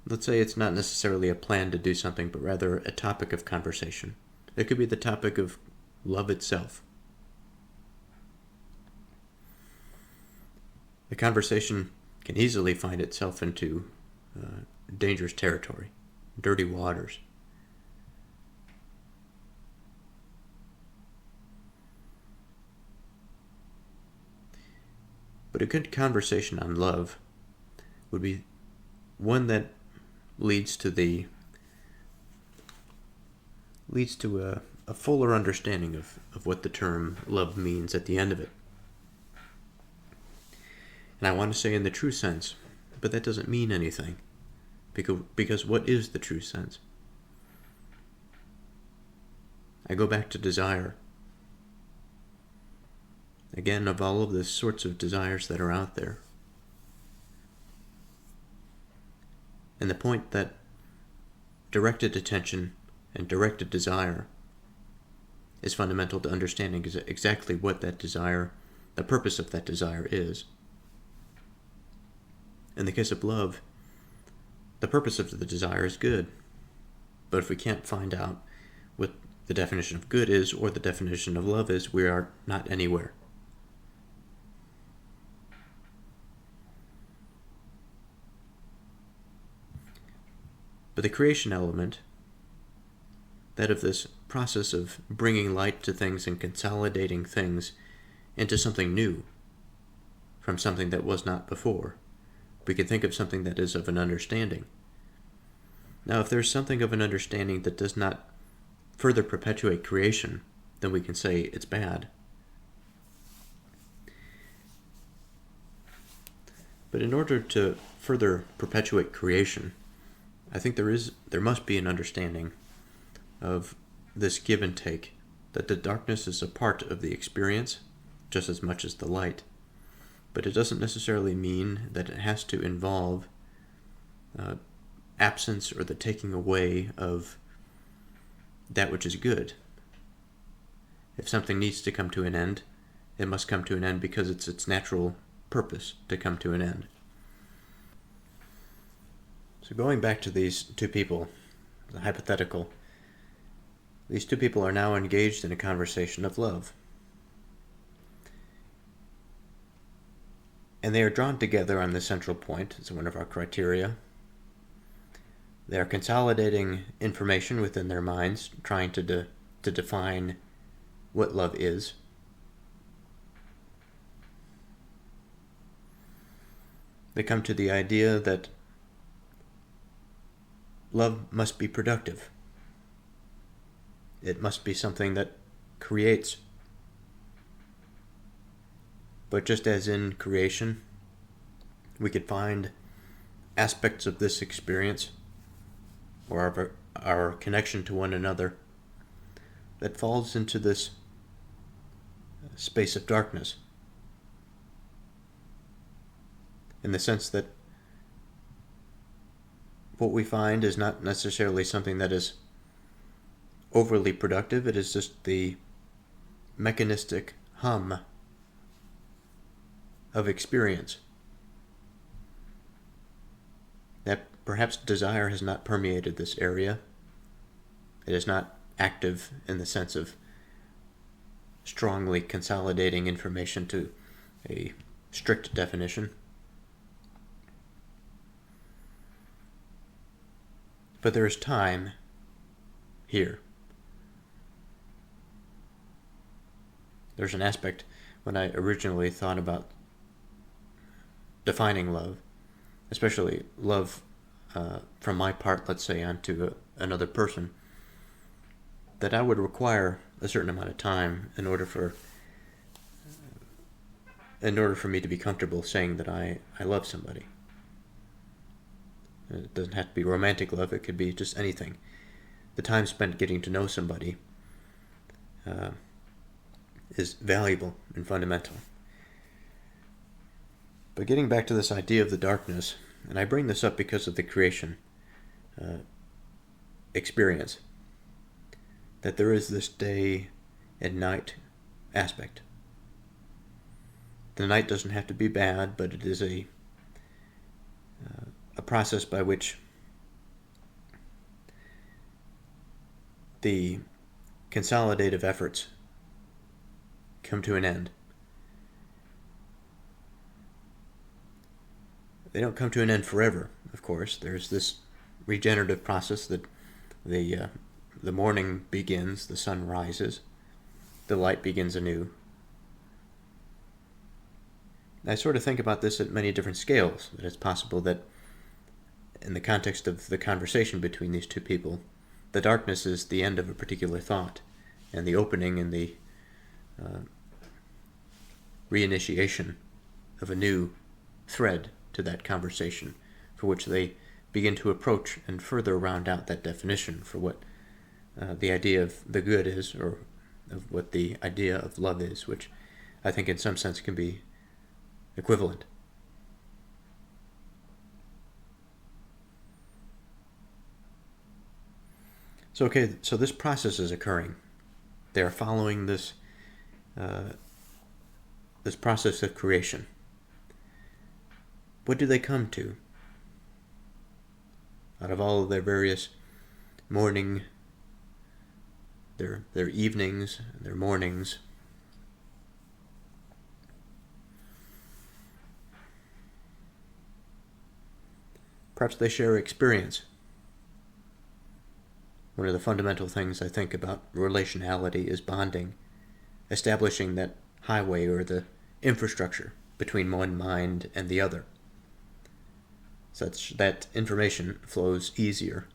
Let's say it's not necessarily a plan to do something, but rather a topic of conversation. It could be the topic of love itself. The conversation can easily find itself into dangerous territory, dirty waters. But a good conversation on love would be one that leads to a fuller understanding of what the term love means at the end of it. And I want to say in the true sense, but that doesn't mean anything. Because what is the true sense? I go back to desire. Again, of all of the sorts of desires that are out there. And the point that directed attention and directed desire is fundamental to understanding exactly what that desire, the purpose of that desire is. In the case of love, the purpose of the desire is good. But if we can't find out what the definition of good is or the definition of love is, we are not anywhere. But the creation element, that of this process of bringing light to things and consolidating things into something new from something that was not before. We can think of something that is of an understanding. Now, if there's something of an understanding that does not further perpetuate creation, then we can say it's bad. But in order to further perpetuate creation, I think there must be an understanding of this give and take, that the darkness is a part of the experience just as much as the light. But it doesn't necessarily mean that it has to involve absence or the taking away of that which is good. If something needs to come to an end, it must come to an end because it's its natural purpose to come to an end. So going back to these two people, the hypothetical, these two people are now engaged in a conversation of love. And they are drawn together on the central point as one of our criteria. They are consolidating information within their minds, trying to define what love is. They come to the idea that love must be productive. It must be something that creates. But just as in creation, we could find aspects of this experience or our connection to one another that falls into this space of darkness, in the sense that what we find is not necessarily something that is overly productive. It is just the mechanistic hum of experience. That perhaps desire has not permeated this area. It is not active in the sense of strongly consolidating information to a strict definition. But there is time here. There's an aspect when I originally thought about defining love, especially love from my part, let's say, onto another person, that I would require a certain amount of time in order for me to be comfortable saying that I love somebody. It doesn't have to be romantic love, it could be just anything. The time spent getting to know somebody is valuable and fundamental. But getting back to this idea of the darkness, and I bring this up because of the creation experience, that there is this day and night aspect. The night doesn't have to be bad, but it is a process by which the consolidative efforts come to an end. They don't come to an end forever, of course. There's this regenerative process that the morning begins, the sun rises, the light begins anew. I sort of think about this at many different scales, that it's possible that in the context of the conversation between these two people, the darkness is the end of a particular thought, and the opening and the reinitiation of a new thread to that conversation, for which they begin to approach and further round out that definition for what the idea of the good is, or of what the idea of love is, which I think in some sense can be equivalent. So this process is occurring. They are following this process of creation. What do they come to? Out of all of their various morning, their evenings, their mornings, perhaps they share experience. One of the fundamental things I think about relationality is bonding, establishing that highway or the infrastructure between one mind and the other, such that information flows easier.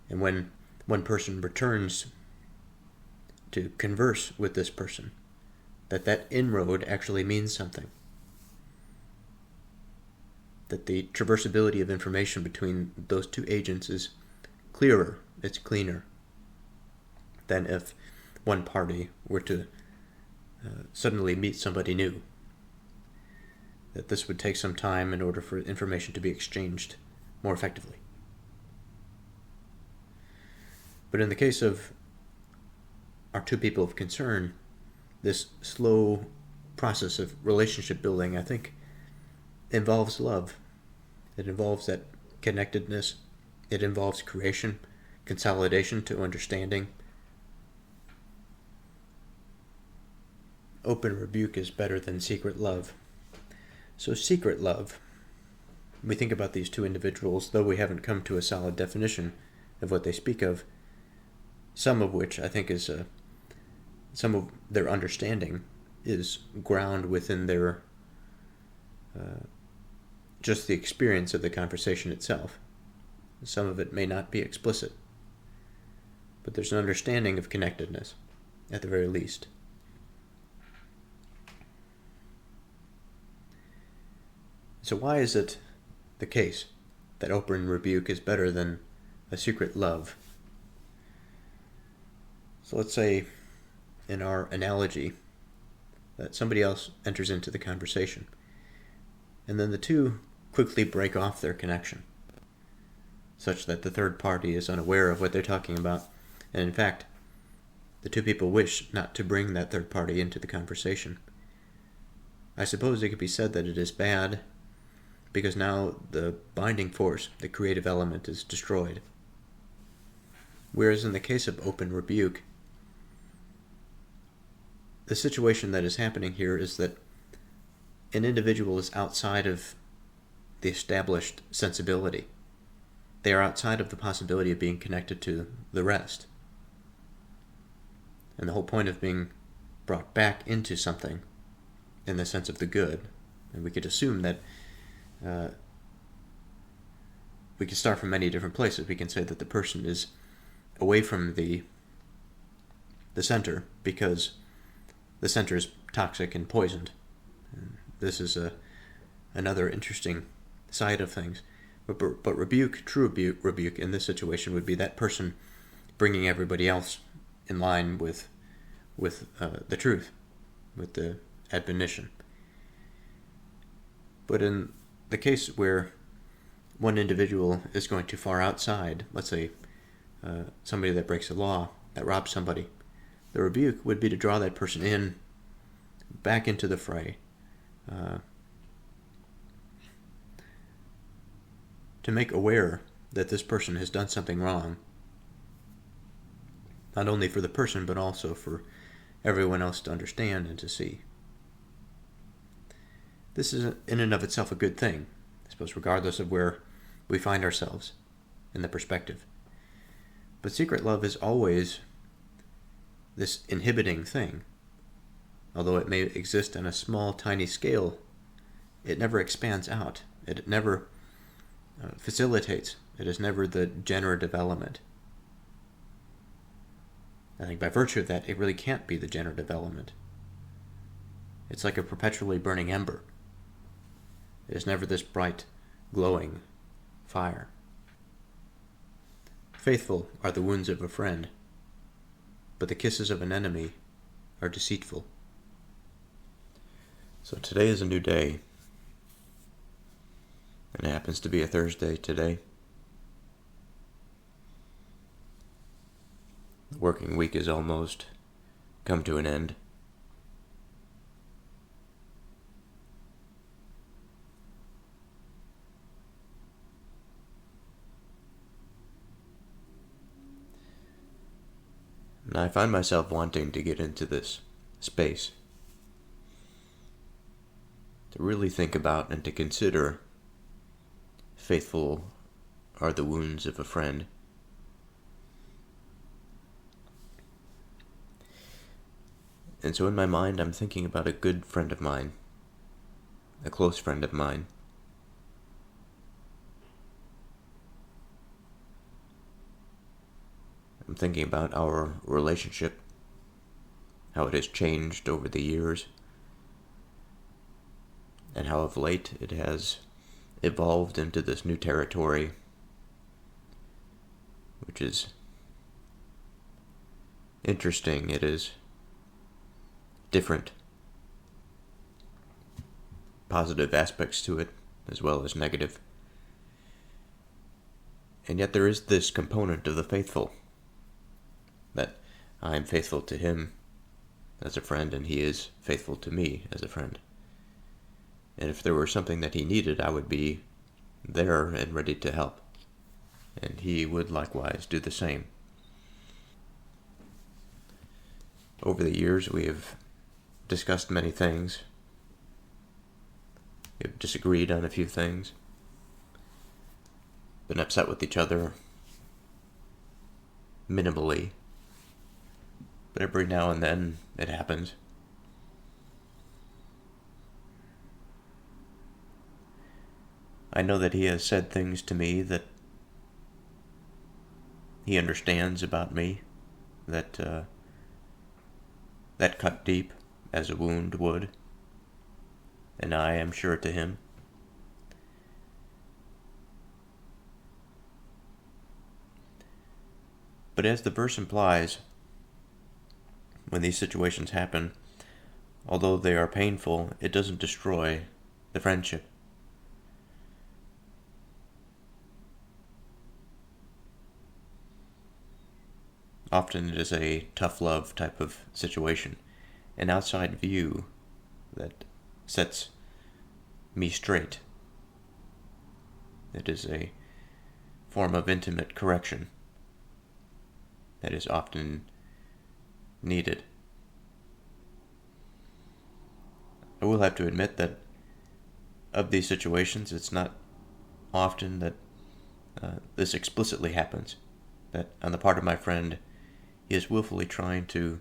And when one person returns to converse with this person, that inroad actually means something. That the traversability of information between those two agents is clearer, it's cleaner, than if one party were to suddenly meet somebody new. That this would take some time in order for information to be exchanged more effectively. But in the case of our two people of concern, this slow process of relationship building, I think, involves love. It involves that connectedness. It involves creation, consolidation to understanding. Open rebuke is better than secret love. So secret love, we think about these two individuals, though we haven't come to a solid definition of what they speak of, some of which I think is some of their understanding is ground within their just the experience of the conversation itself. Some of it may not be explicit, but there's an understanding of connectedness, at the very least. So why is it the case that open rebuke is better than a secret love? So let's say, in our analogy, that somebody else enters into the conversation, and then the two quickly break off their connection, such that the third party is unaware of what they're talking about, and in fact, the two people wish not to bring that third party into the conversation. I suppose it could be said that it is bad, because now the binding force, the creative element, is destroyed. Whereas in the case of open rebuke, the situation that is happening here is that an individual is outside of the established sensibility. They are outside of the possibility of being connected to the rest. And the whole point of being brought back into something in the sense of the good, and we could assume that we can start from many different places. We can say that the person is away from the center because the center is toxic and poisoned. And this is another interesting side of things. But rebuke, true rebuke in this situation would be that person bringing everybody else in line with the truth, with the admonition. But in the case where one individual is going too far outside, let's say somebody that breaks the law, that robs somebody, the rebuke would be to draw that person in, back into the fray, to make aware that this person has done something wrong, not only for the person but also for everyone else to understand and to see. This is in and of itself a good thing, I suppose, regardless of where we find ourselves in the perspective. But secret love is always this inhibiting thing. Although it may exist on a small, tiny scale, it never expands out. It never facilitates. It is never the generative element. I think by virtue of that, it really can't be the generative element. It's like a perpetually burning ember. It is never this bright, glowing fire. Faithful are the wounds of a friend, but the kisses of an enemy are deceitful. So today is a new day, and it happens to be a Thursday today. The working week is almost come to an end. And I find myself wanting to get into this space, to really think about and to consider faithful are the wounds of a friend. And so in my mind, I'm thinking about a good friend of mine, a close friend of mine. I'm thinking about our relationship, how it has changed over the years, and how of late it has evolved into this new territory, which is interesting. It is different, positive aspects to it as well as negative. And yet there is this component of the faithful, that I am faithful to him as a friend and he is faithful to me as a friend. And if there were something that he needed, I would be there and ready to help. And he would likewise do the same. Over the years, we have discussed many things. We have disagreed on a few things. Been upset with each other minimally. But every now and then it happens. I know that he has said things to me that he understands about me, that cut deep as a wound would, and I am sure to him. But as the verse implies, when these situations happen, although they are painful, it doesn't destroy the friendship. Often it is a tough love type of situation, an outside view that sets me straight. It is a form of intimate correction that is often needed. I will have to admit that of these situations, it's not often that this explicitly happens, that on the part of my friend, he is willfully trying to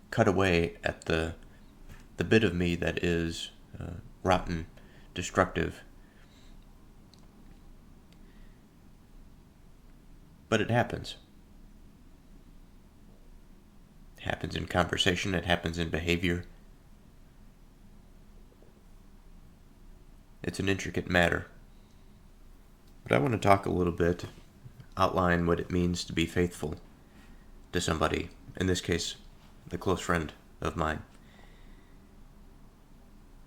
cut away at the bit of me that is rotten, destructive. But it happens. It happens in conversation, it happens in behavior. It's an intricate matter. But I want to talk a little bit, outline what it means to be faithful to somebody, in this case, a close friend of mine.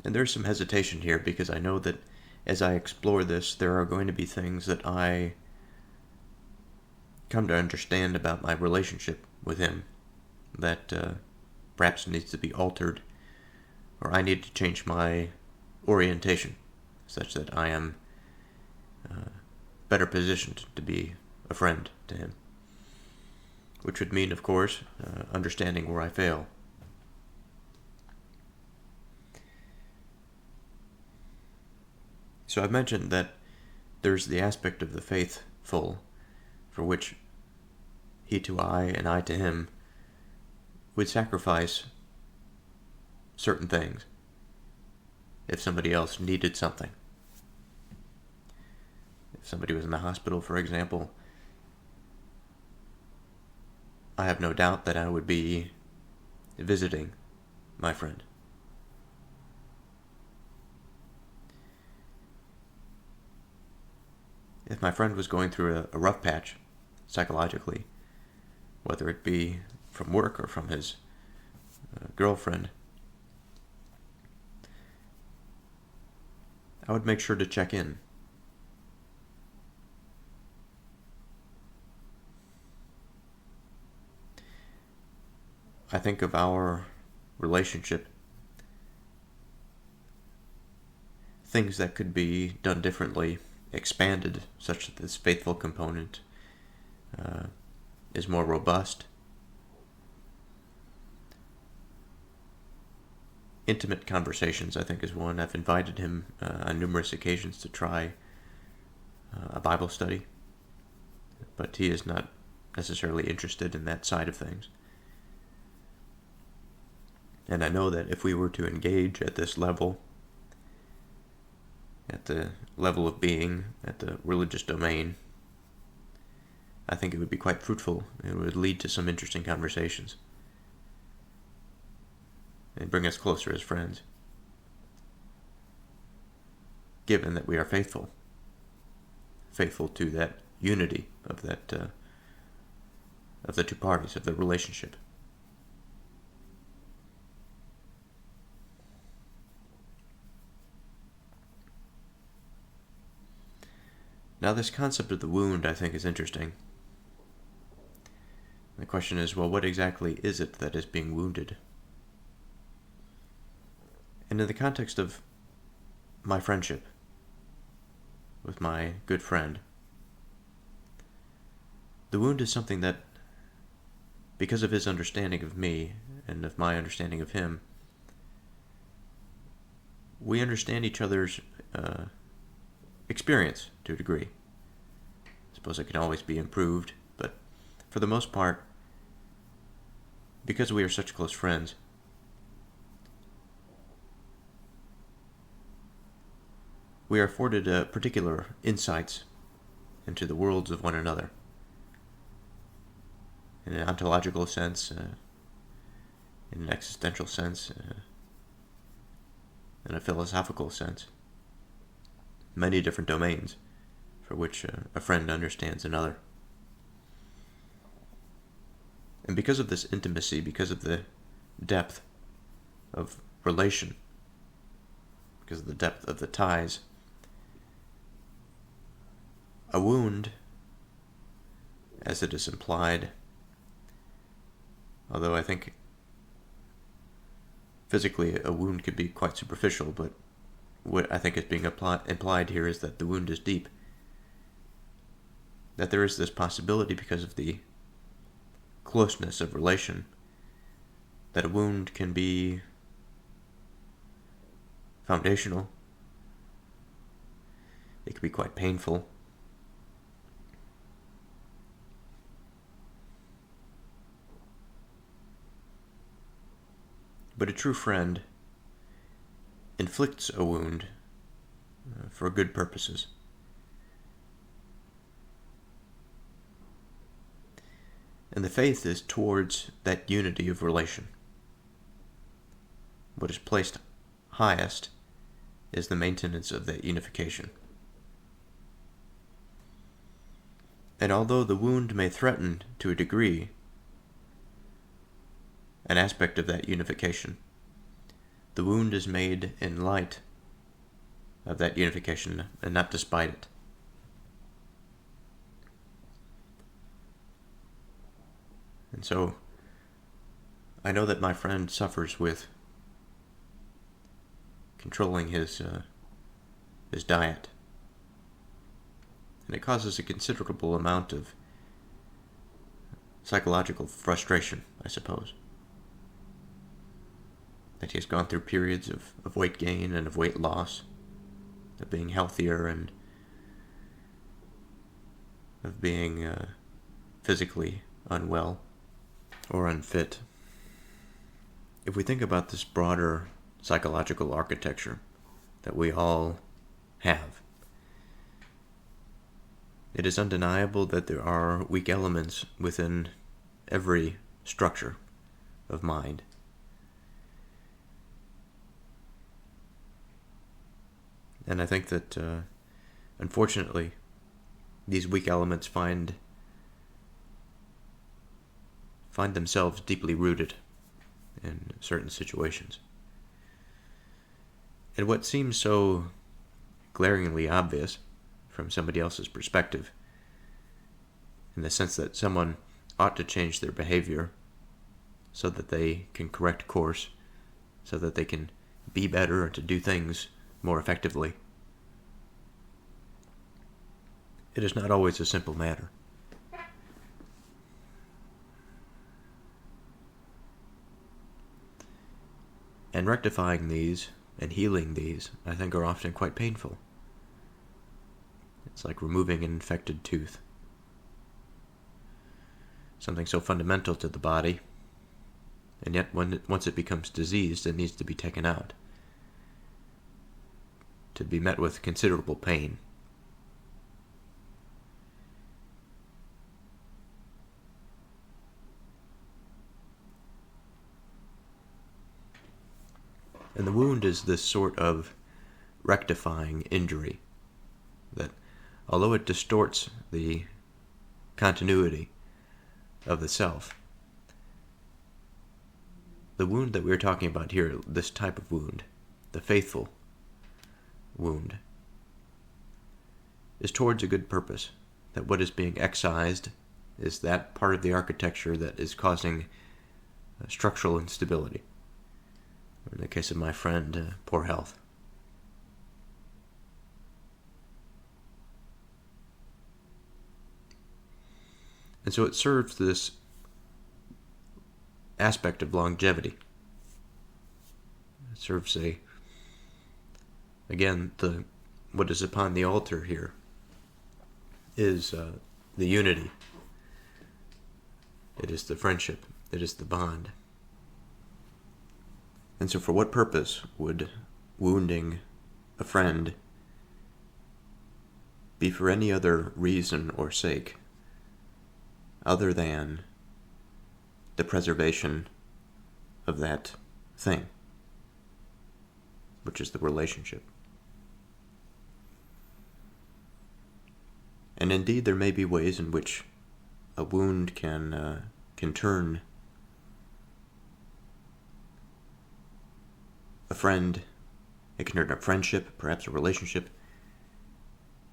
And there's some hesitation here because I know that as I explore this, there are going to be things that I come to understand about my relationship with him that perhaps needs to be altered, or I need to change my orientation such that I am better positioned to be a friend to him. Which would mean, of course, understanding where I fail. So I've mentioned that there's the aspect of the faithful for which he to I and I to him would sacrifice certain things if somebody else needed something. If somebody was in the hospital, for example, I have no doubt that I would be visiting my friend. If my friend was going through a rough patch psychologically, whether it be from work or from his girlfriend, I would make sure to check in. I think of our relationship, things that could be done differently, expanded such that this faithful component is more robust. Intimate conversations, I think, is one. I've invited him on numerous occasions to try a Bible study, but he is not necessarily interested in that side of things. And I know that if we were to engage at this level, at the level of being, at the religious domain, I think it would be quite fruitful. It would lead to some interesting conversations and bring us closer as friends, given that we are faithful to that unity of that of the two parties of the relationship. Now, this concept of the wound, I think, is interesting. The question is, well, what exactly is it that is being wounded? And in the context of my friendship with my good friend, the wound is something that, because of his understanding of me and of my understanding of him, we understand each other's experience to a degree. I suppose it can always be improved, but for the most part, because we are such close friends, we are afforded particular insights into the worlds of one another. In an ontological sense, in an existential sense, in a philosophical sense. Many different domains for which a friend understands another. And because of this intimacy, because of the depth of relation, because of the depth of the ties, a wound, as it is implied, although I think physically a wound could be quite superficial, but what I think is being implied here is that the wound is deep. That there is this possibility, because of the closeness of relation, that a wound can be foundational. It can be quite painful. But a true friend inflicts a wound for good purposes. And the faith is towards that unity of relation. What is placed highest is the maintenance of that unification. And although the wound may threaten, to a degree, an aspect of that unification, the wound is made in light of that unification and not despite it. And so, I know that my friend suffers with controlling his diet, and it causes a considerable amount of psychological frustration, I suppose. That he has gone through periods of weight gain and of weight loss, of being healthier and of being physically unwell or unfit. If we think about this broader psychological architecture that we all have, it is undeniable that there are weak elements within every structure of mind. And I think that, unfortunately, these weak elements find themselves deeply rooted in certain situations. And what seems so glaringly obvious from somebody else's perspective, in the sense that someone ought to change their behavior so that they can correct course, so that they can be better and to do things more effectively. It is not always a simple matter. And rectifying these and healing these, I think, are often quite painful. It's like removing an infected tooth. Something so fundamental to the body And yet, once it becomes diseased, it needs to be taken out, to be met with considerable pain. And the wound is this sort of rectifying injury that, although it distorts the continuity of the self, the wound that we're talking about here, this type of wound, the faithful wound, is towards a good purpose. That what is being excised is that part of the architecture that is causing structural instability. Or in the case of my friend, poor health. And so it serves this aspect of longevity. It serves what is upon the altar here is the unity. It is the friendship. It is the bond. And so for what purpose would wounding a friend be for any other reason or sake other than the preservation of that thing, which is the relationship? And indeed, there may be ways in which a wound can turn a friend, it can turn a friendship, perhaps a relationship,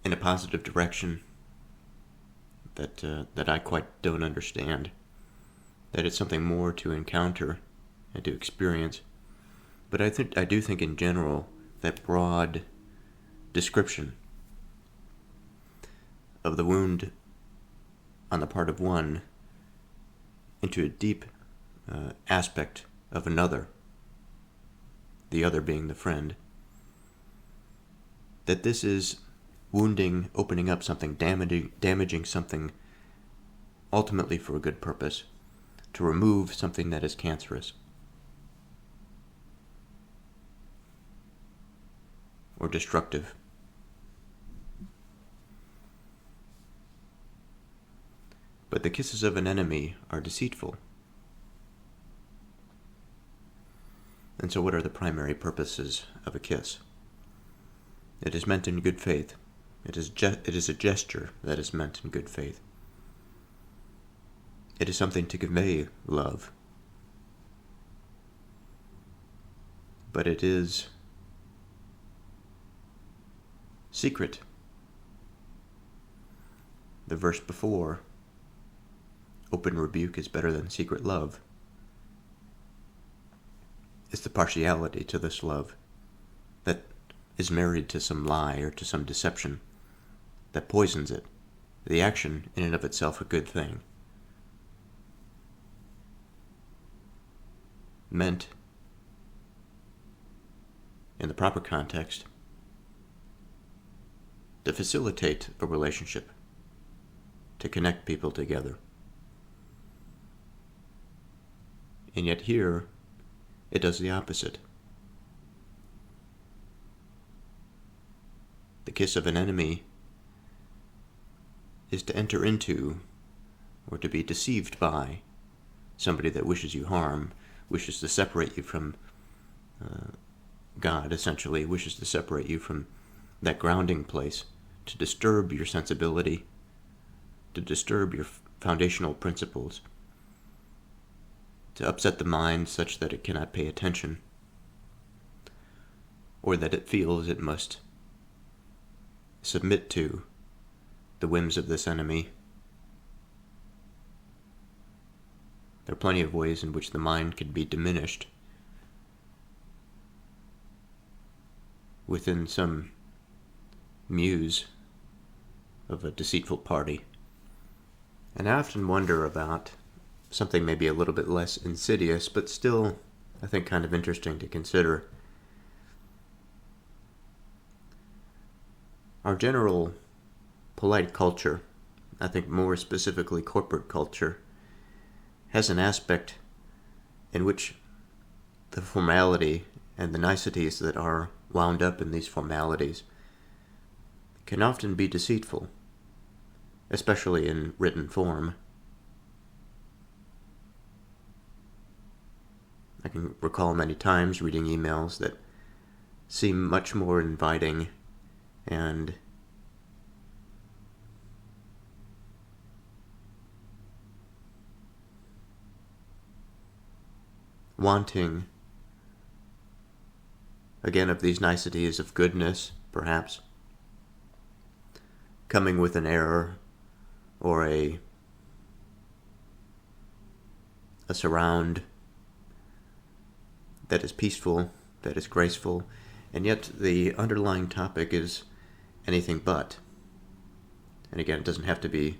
in a positive direction that I quite don't understand. That it's something more to encounter and to experience. But I do think in general that broad description of the wound on the part of one into a deep aspect of another, the other being the friend, that this is wounding, opening up something, damaging something, ultimately for a good purpose, to remove something that is cancerous or destructive. But the kisses of an enemy are deceitful. And so what are the primary purposes of a kiss? It is meant in good faith. It is a gesture that is meant in good faith. It is something to convey love. But it is secret. The verse before, open rebuke is better than secret love. It's the partiality to this love that is married to some lie or to some deception that poisons it. The action in and of itself a good thing. Meant, in the proper context, to facilitate a relationship, to connect people together. And yet here, it does the opposite. The kiss of an enemy is to enter into, or to be deceived by, somebody that wishes you harm, wishes to separate you from God, essentially, wishes to separate you from that grounding place, to disturb your sensibility, to disturb your foundational principles, to upset the mind such that it cannot pay attention, or that it feels it must submit to the whims of this enemy. There are plenty of ways in which the mind can be diminished within some muse of a deceitful party. And I often wonder about something maybe a little bit less insidious, but still, I think, kind of interesting to consider. Our general polite culture, I think more specifically corporate culture, has an aspect in which the formality and the niceties that are wound up in these formalities can often be deceitful, especially in written form. I can recall many times reading emails that seem much more inviting and wanting, again, of these niceties of goodness, perhaps, coming with an error or a surround that is peaceful, that is graceful, and yet the underlying topic is anything but. And again, it doesn't have to be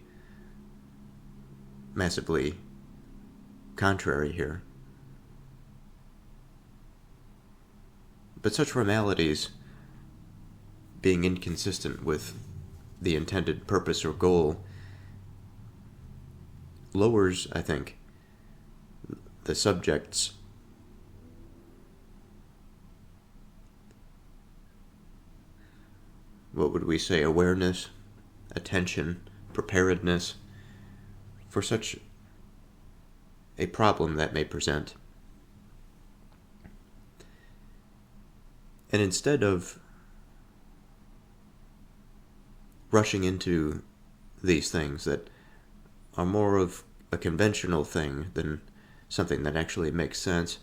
massively contrary here. But such formalities being inconsistent with the intended purpose or goal lowers, I think, the subject's awareness, attention, preparedness for such a problem that may present. And instead of rushing into these things that are more of a conventional thing than something that actually makes sense,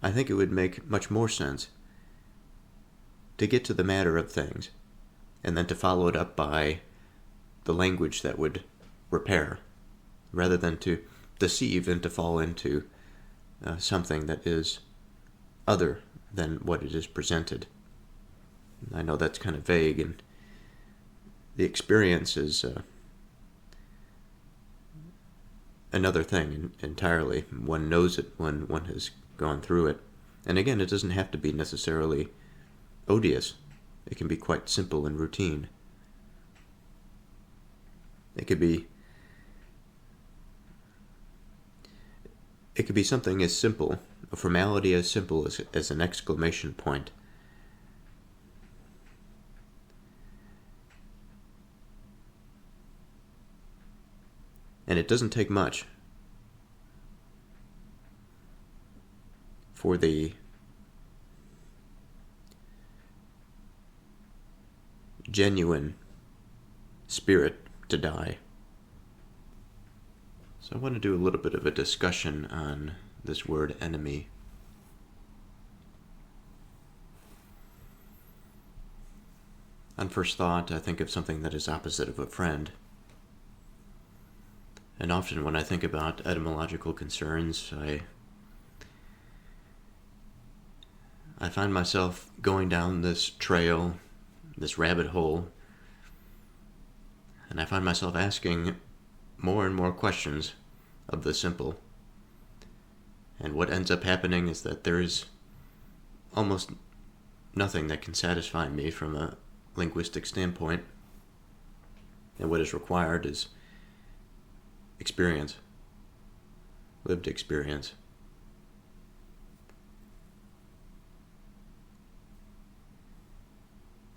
I think it would make much more sense to get to the matter of things and then to follow it up by the language that would repair, rather than to deceive and to fall into something that is other than what it is presented. I know that's kind of vague, and the experience is another thing entirely. One knows it when one has gone through it. And again, it doesn't have to be necessarily odious. It can be quite simple and routine. It could be something as simple, a formality as simple as an exclamation point. And it doesn't take much for the genuine spirit to die. So I want to do a little bit of a discussion on this word enemy. On first thought, I think of something that is opposite of a friend. And often when I think about etymological concerns, I find myself going down this trail, this rabbit hole, and I find myself asking more and more questions of the simple. And what ends up happening is that there is almost nothing that can satisfy me from a linguistic standpoint. And what is required is experience, lived experience.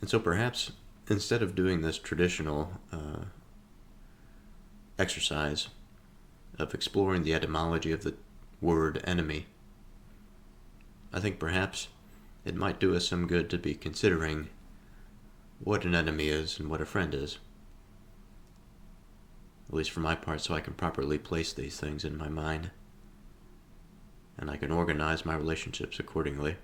And so perhaps instead of doing this traditional exercise of exploring the etymology of the word enemy, I think perhaps it might do us some good to be considering what an enemy is and what a friend is. At least for my part, so I can properly place these things in my mind, and I can organize my relationships accordingly.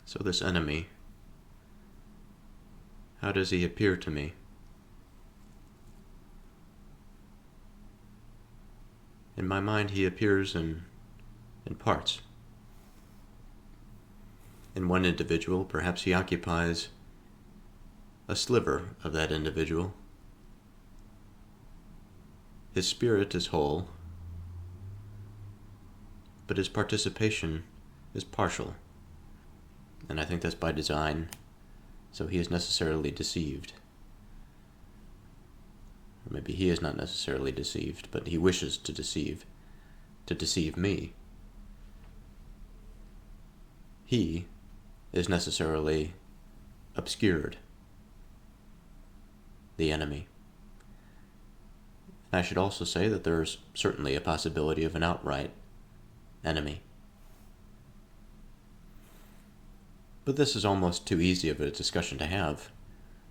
So this enemy, how does he appear to me? In my mind, he appears in parts. In one individual, perhaps he occupies a sliver of that individual. His spirit is whole, but his participation is partial. And I think that's by design, so he is necessarily deceived. Or maybe he is not necessarily deceived, but he wishes to deceive me. He is necessarily obscured, the enemy. And I should also say that there's certainly a possibility of an outright enemy. But this is almost too easy of a discussion to have,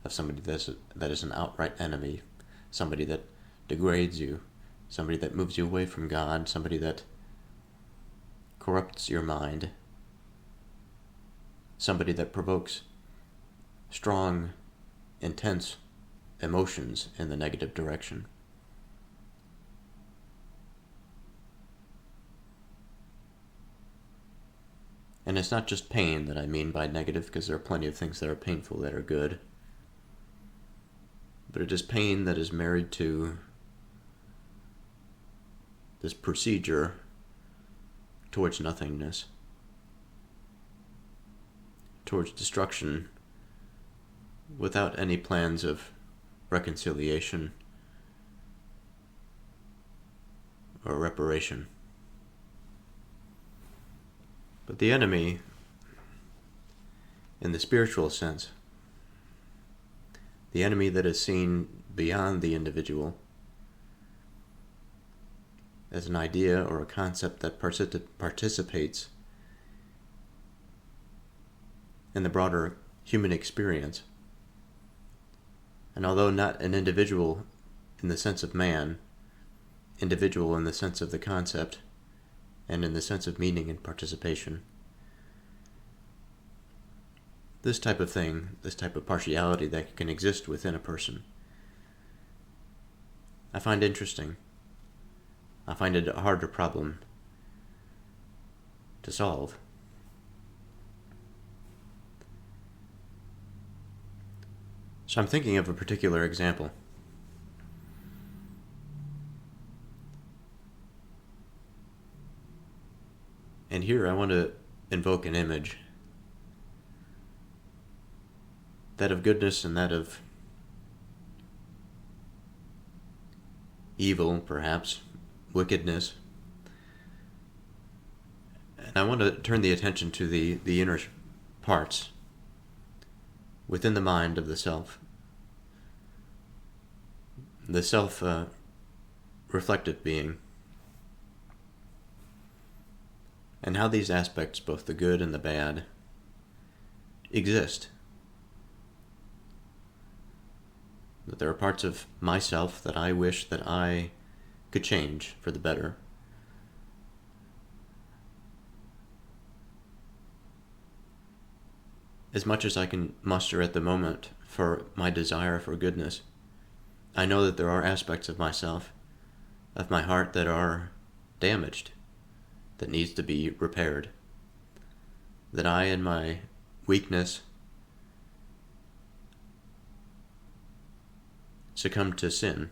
of somebody that is an outright enemy, somebody that degrades you, somebody that moves you away from God, somebody that corrupts your mind, somebody that provokes strong, intense emotions in the negative direction. And it's not just pain that I mean by negative, because there are plenty of things that are painful that are good. But it is pain that is married to this procedure towards nothingness, towards destruction, without any plans of reconciliation or reparation. But the enemy, in the spiritual sense, the enemy that is seen beyond the individual, as an idea or a concept that participates in the broader human experience. And although not an individual in the sense of man, individual in the sense of the concept, and in the sense of meaning and participation, this type of thing, this type of partiality that can exist within a person, I find interesting. I find it a harder problem to solve. So I'm thinking of a particular example. And here I want to invoke an image, that of goodness and that of evil, perhaps, wickedness. And I want to turn the attention to the inner parts within the mind of the self. The self-reflective being. And how these aspects, both the good and the bad, exist. That there are parts of myself that I wish that I could change for the better. As much as I can muster at the moment for my desire for goodness, I know that there are aspects of myself, of my heart, that are damaged, that needs to be repaired. That I, in my weakness, succumb to sin.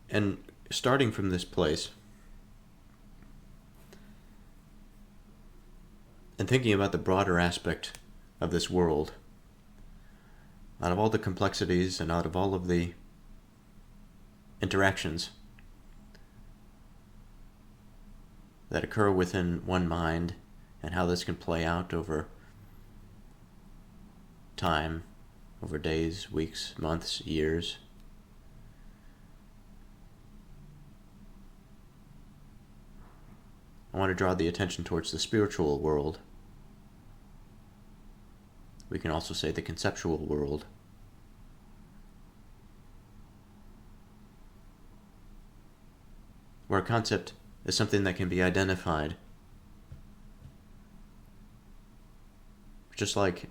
And starting from this place, and thinking about the broader aspect of this world, out of all the complexities and out of all of the interactions that occur within one mind, and how this can play out over time, over days, weeks, months, years. I want to draw the attention towards the spiritual world. We can also say the conceptual world. Where a concept is something that can be identified. Just like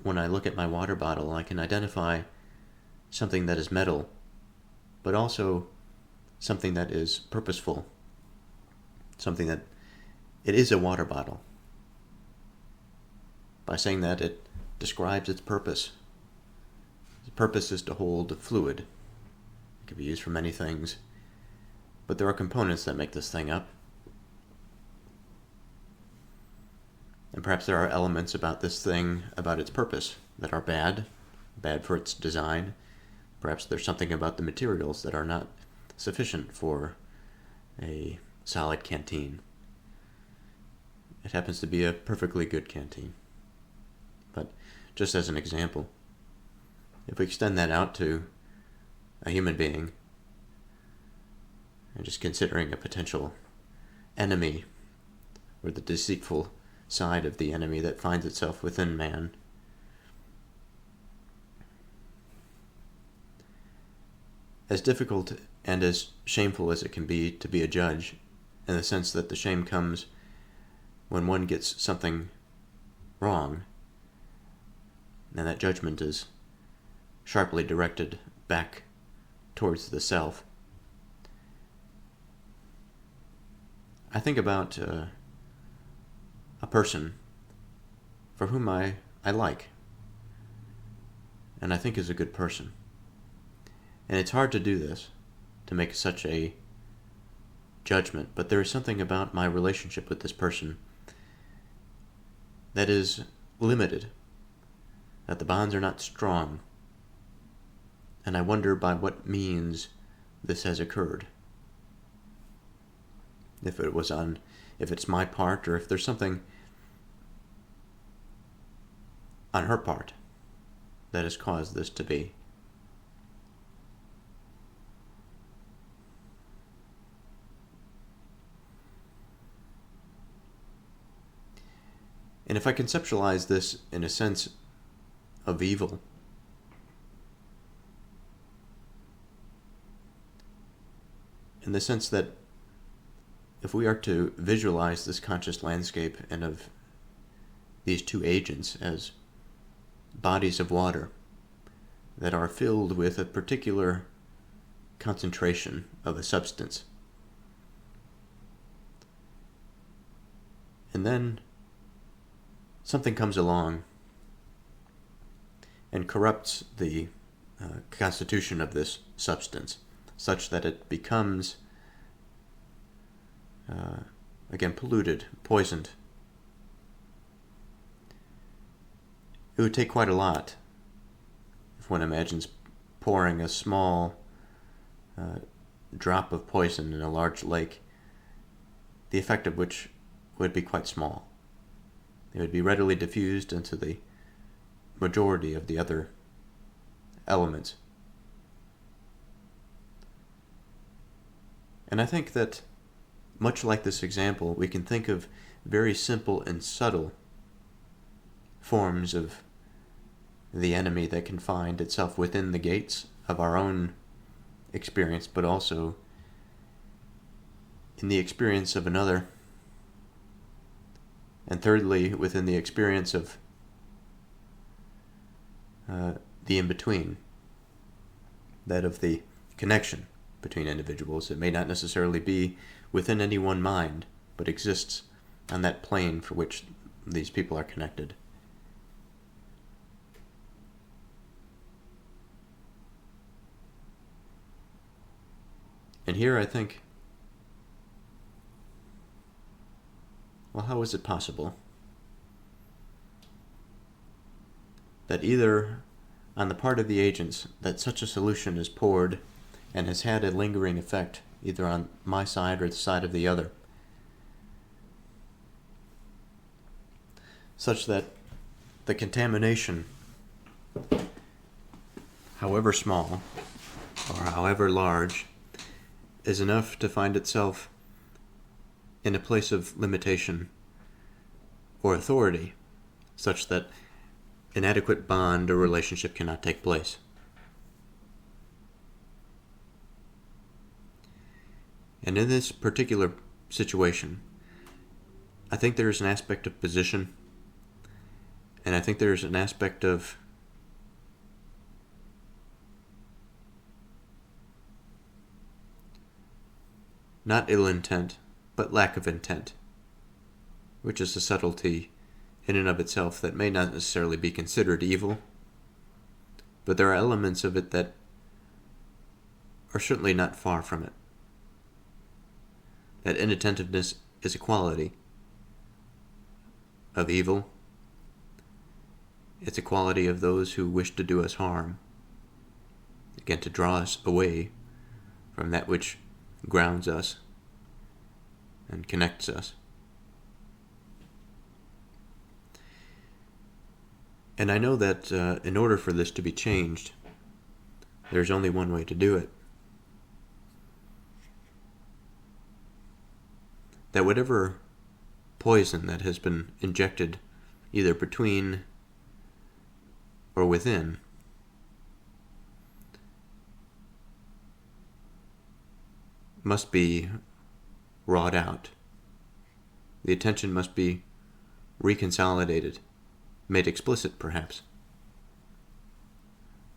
when I look at my water bottle, I can identify something that is metal, but also something that is purposeful. Something that it is a water bottle. By saying that, it describes its purpose. The purpose is to hold a fluid. It can be used for many things, but there are components that make this thing up. And perhaps there are elements about this thing, about its purpose, that are bad for its design. Perhaps there's something about the materials that are not sufficient for a solid canteen. It happens to be a perfectly good canteen. But just as an example, if we extend that out to a human being, and just considering a potential enemy, or the deceitful side of the enemy that finds itself within man, as difficult and as shameful as it can be to be a judge, in the sense that the shame comes when one gets something wrong, and that judgment is sharply directed back towards the self. I think about a person for whom I like, and I think is a good person. And it's hard to do this, to make such a judgment, but there is something about my relationship with this person that is limited, that the bonds are not strong, and I wonder by what means this has occurred. If it's my part, or if there's something on her part that has caused this to be. And if I conceptualize this in a sense of evil, in the sense that if we are to visualize this conscious landscape and of these two agents as bodies of water that are filled with a particular concentration of a substance, and then something comes along and corrupts the constitution of this substance, such that it becomes again polluted, poisoned. It would take quite a lot if one imagines pouring a small drop of poison in a large lake, the effect of which would be quite small. It would be readily diffused into the majority of the other elements. And I think that, much like this example, we can think of very simple and subtle forms of the enemy that can find itself within the gates of our own experience, but also in the experience of another, and thirdly, within the experience of the in-between, that of the connection between individuals. It may not necessarily be within any one mind, but exists on that plane for which these people are connected. And here I think, well, how is it possible that either on the part of the agents that such a solution is poured and has had a lingering effect either on my side or the side of the other, such that the contamination, however small or however large, is enough to find itself in a place of limitation or authority, such that an adequate bond or relationship cannot take place. And in this particular situation, I think there is an aspect of position, and I think there is an aspect of not ill intent, but lack of intent, which is a subtlety in and of itself that may not necessarily be considered evil, but there are elements of it that are certainly not far from it. That inattentiveness is a quality of evil. It's a quality of those who wish to do us harm. Again, to draw us away from that which grounds us and connects us. And I know that in order for this to be changed, there's only one way to do it. That whatever poison that has been injected either between or within must be wrought out. The attention must be reconsolidated, made explicit perhaps,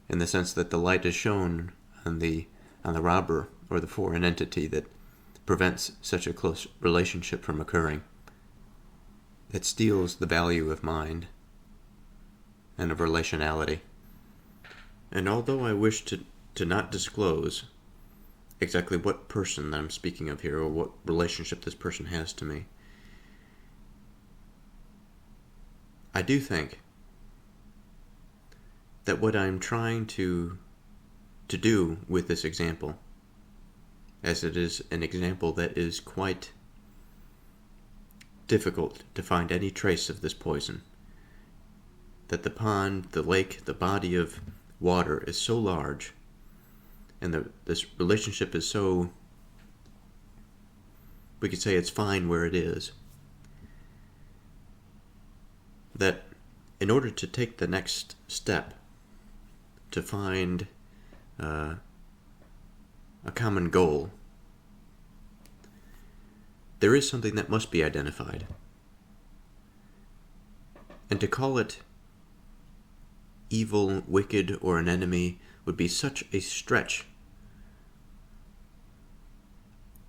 in the sense that the light is shown on the robber or the foreign entity that prevents such a close relationship from occurring, that steals the value of mind and of relationality. And although I wish to not disclose exactly what person that I'm speaking of here or what relationship this person has to me, I do think that what I'm trying to do with this example, as it is an example that is quite difficult to find any trace of this poison, that the pond, the lake, the body of water is so large, and this relationship is so, we could say it's fine where it is, that in order to take the next step, to find a common goal, there is something that must be identified. And to call it evil, wicked, or an enemy would be such a stretch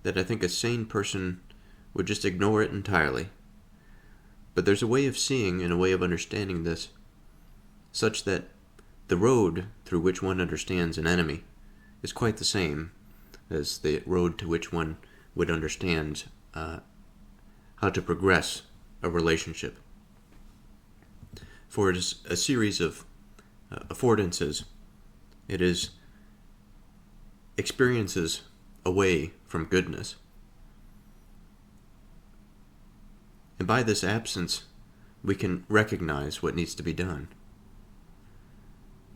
that I think a sane person would just ignore it entirely. But there's a way of seeing and a way of understanding this such that the road through which one understands an enemy is quite the same as the road to which one would understand how to progress a relationship. For it is a series of affordances. It is experiences away from goodness. And by this absence, we can recognize what needs to be done.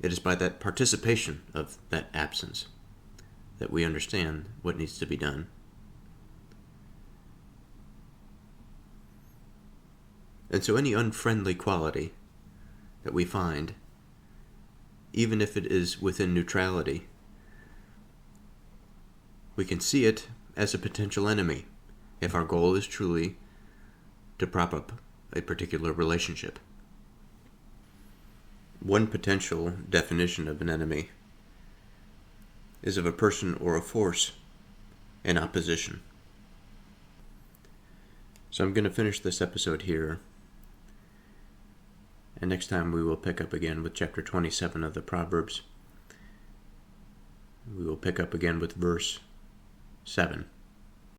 It is by that participation of that absence that we understand what needs to be done. And so any unfriendly quality that we find, even if it is within neutrality, we can see it as a potential enemy if our goal is truly to prop up a particular relationship. One potential definition of an enemy is of a person or a force in opposition. So I'm going to finish this episode here, and next time we will pick up again with chapter 27 of the Proverbs. We will pick up again with verse 7.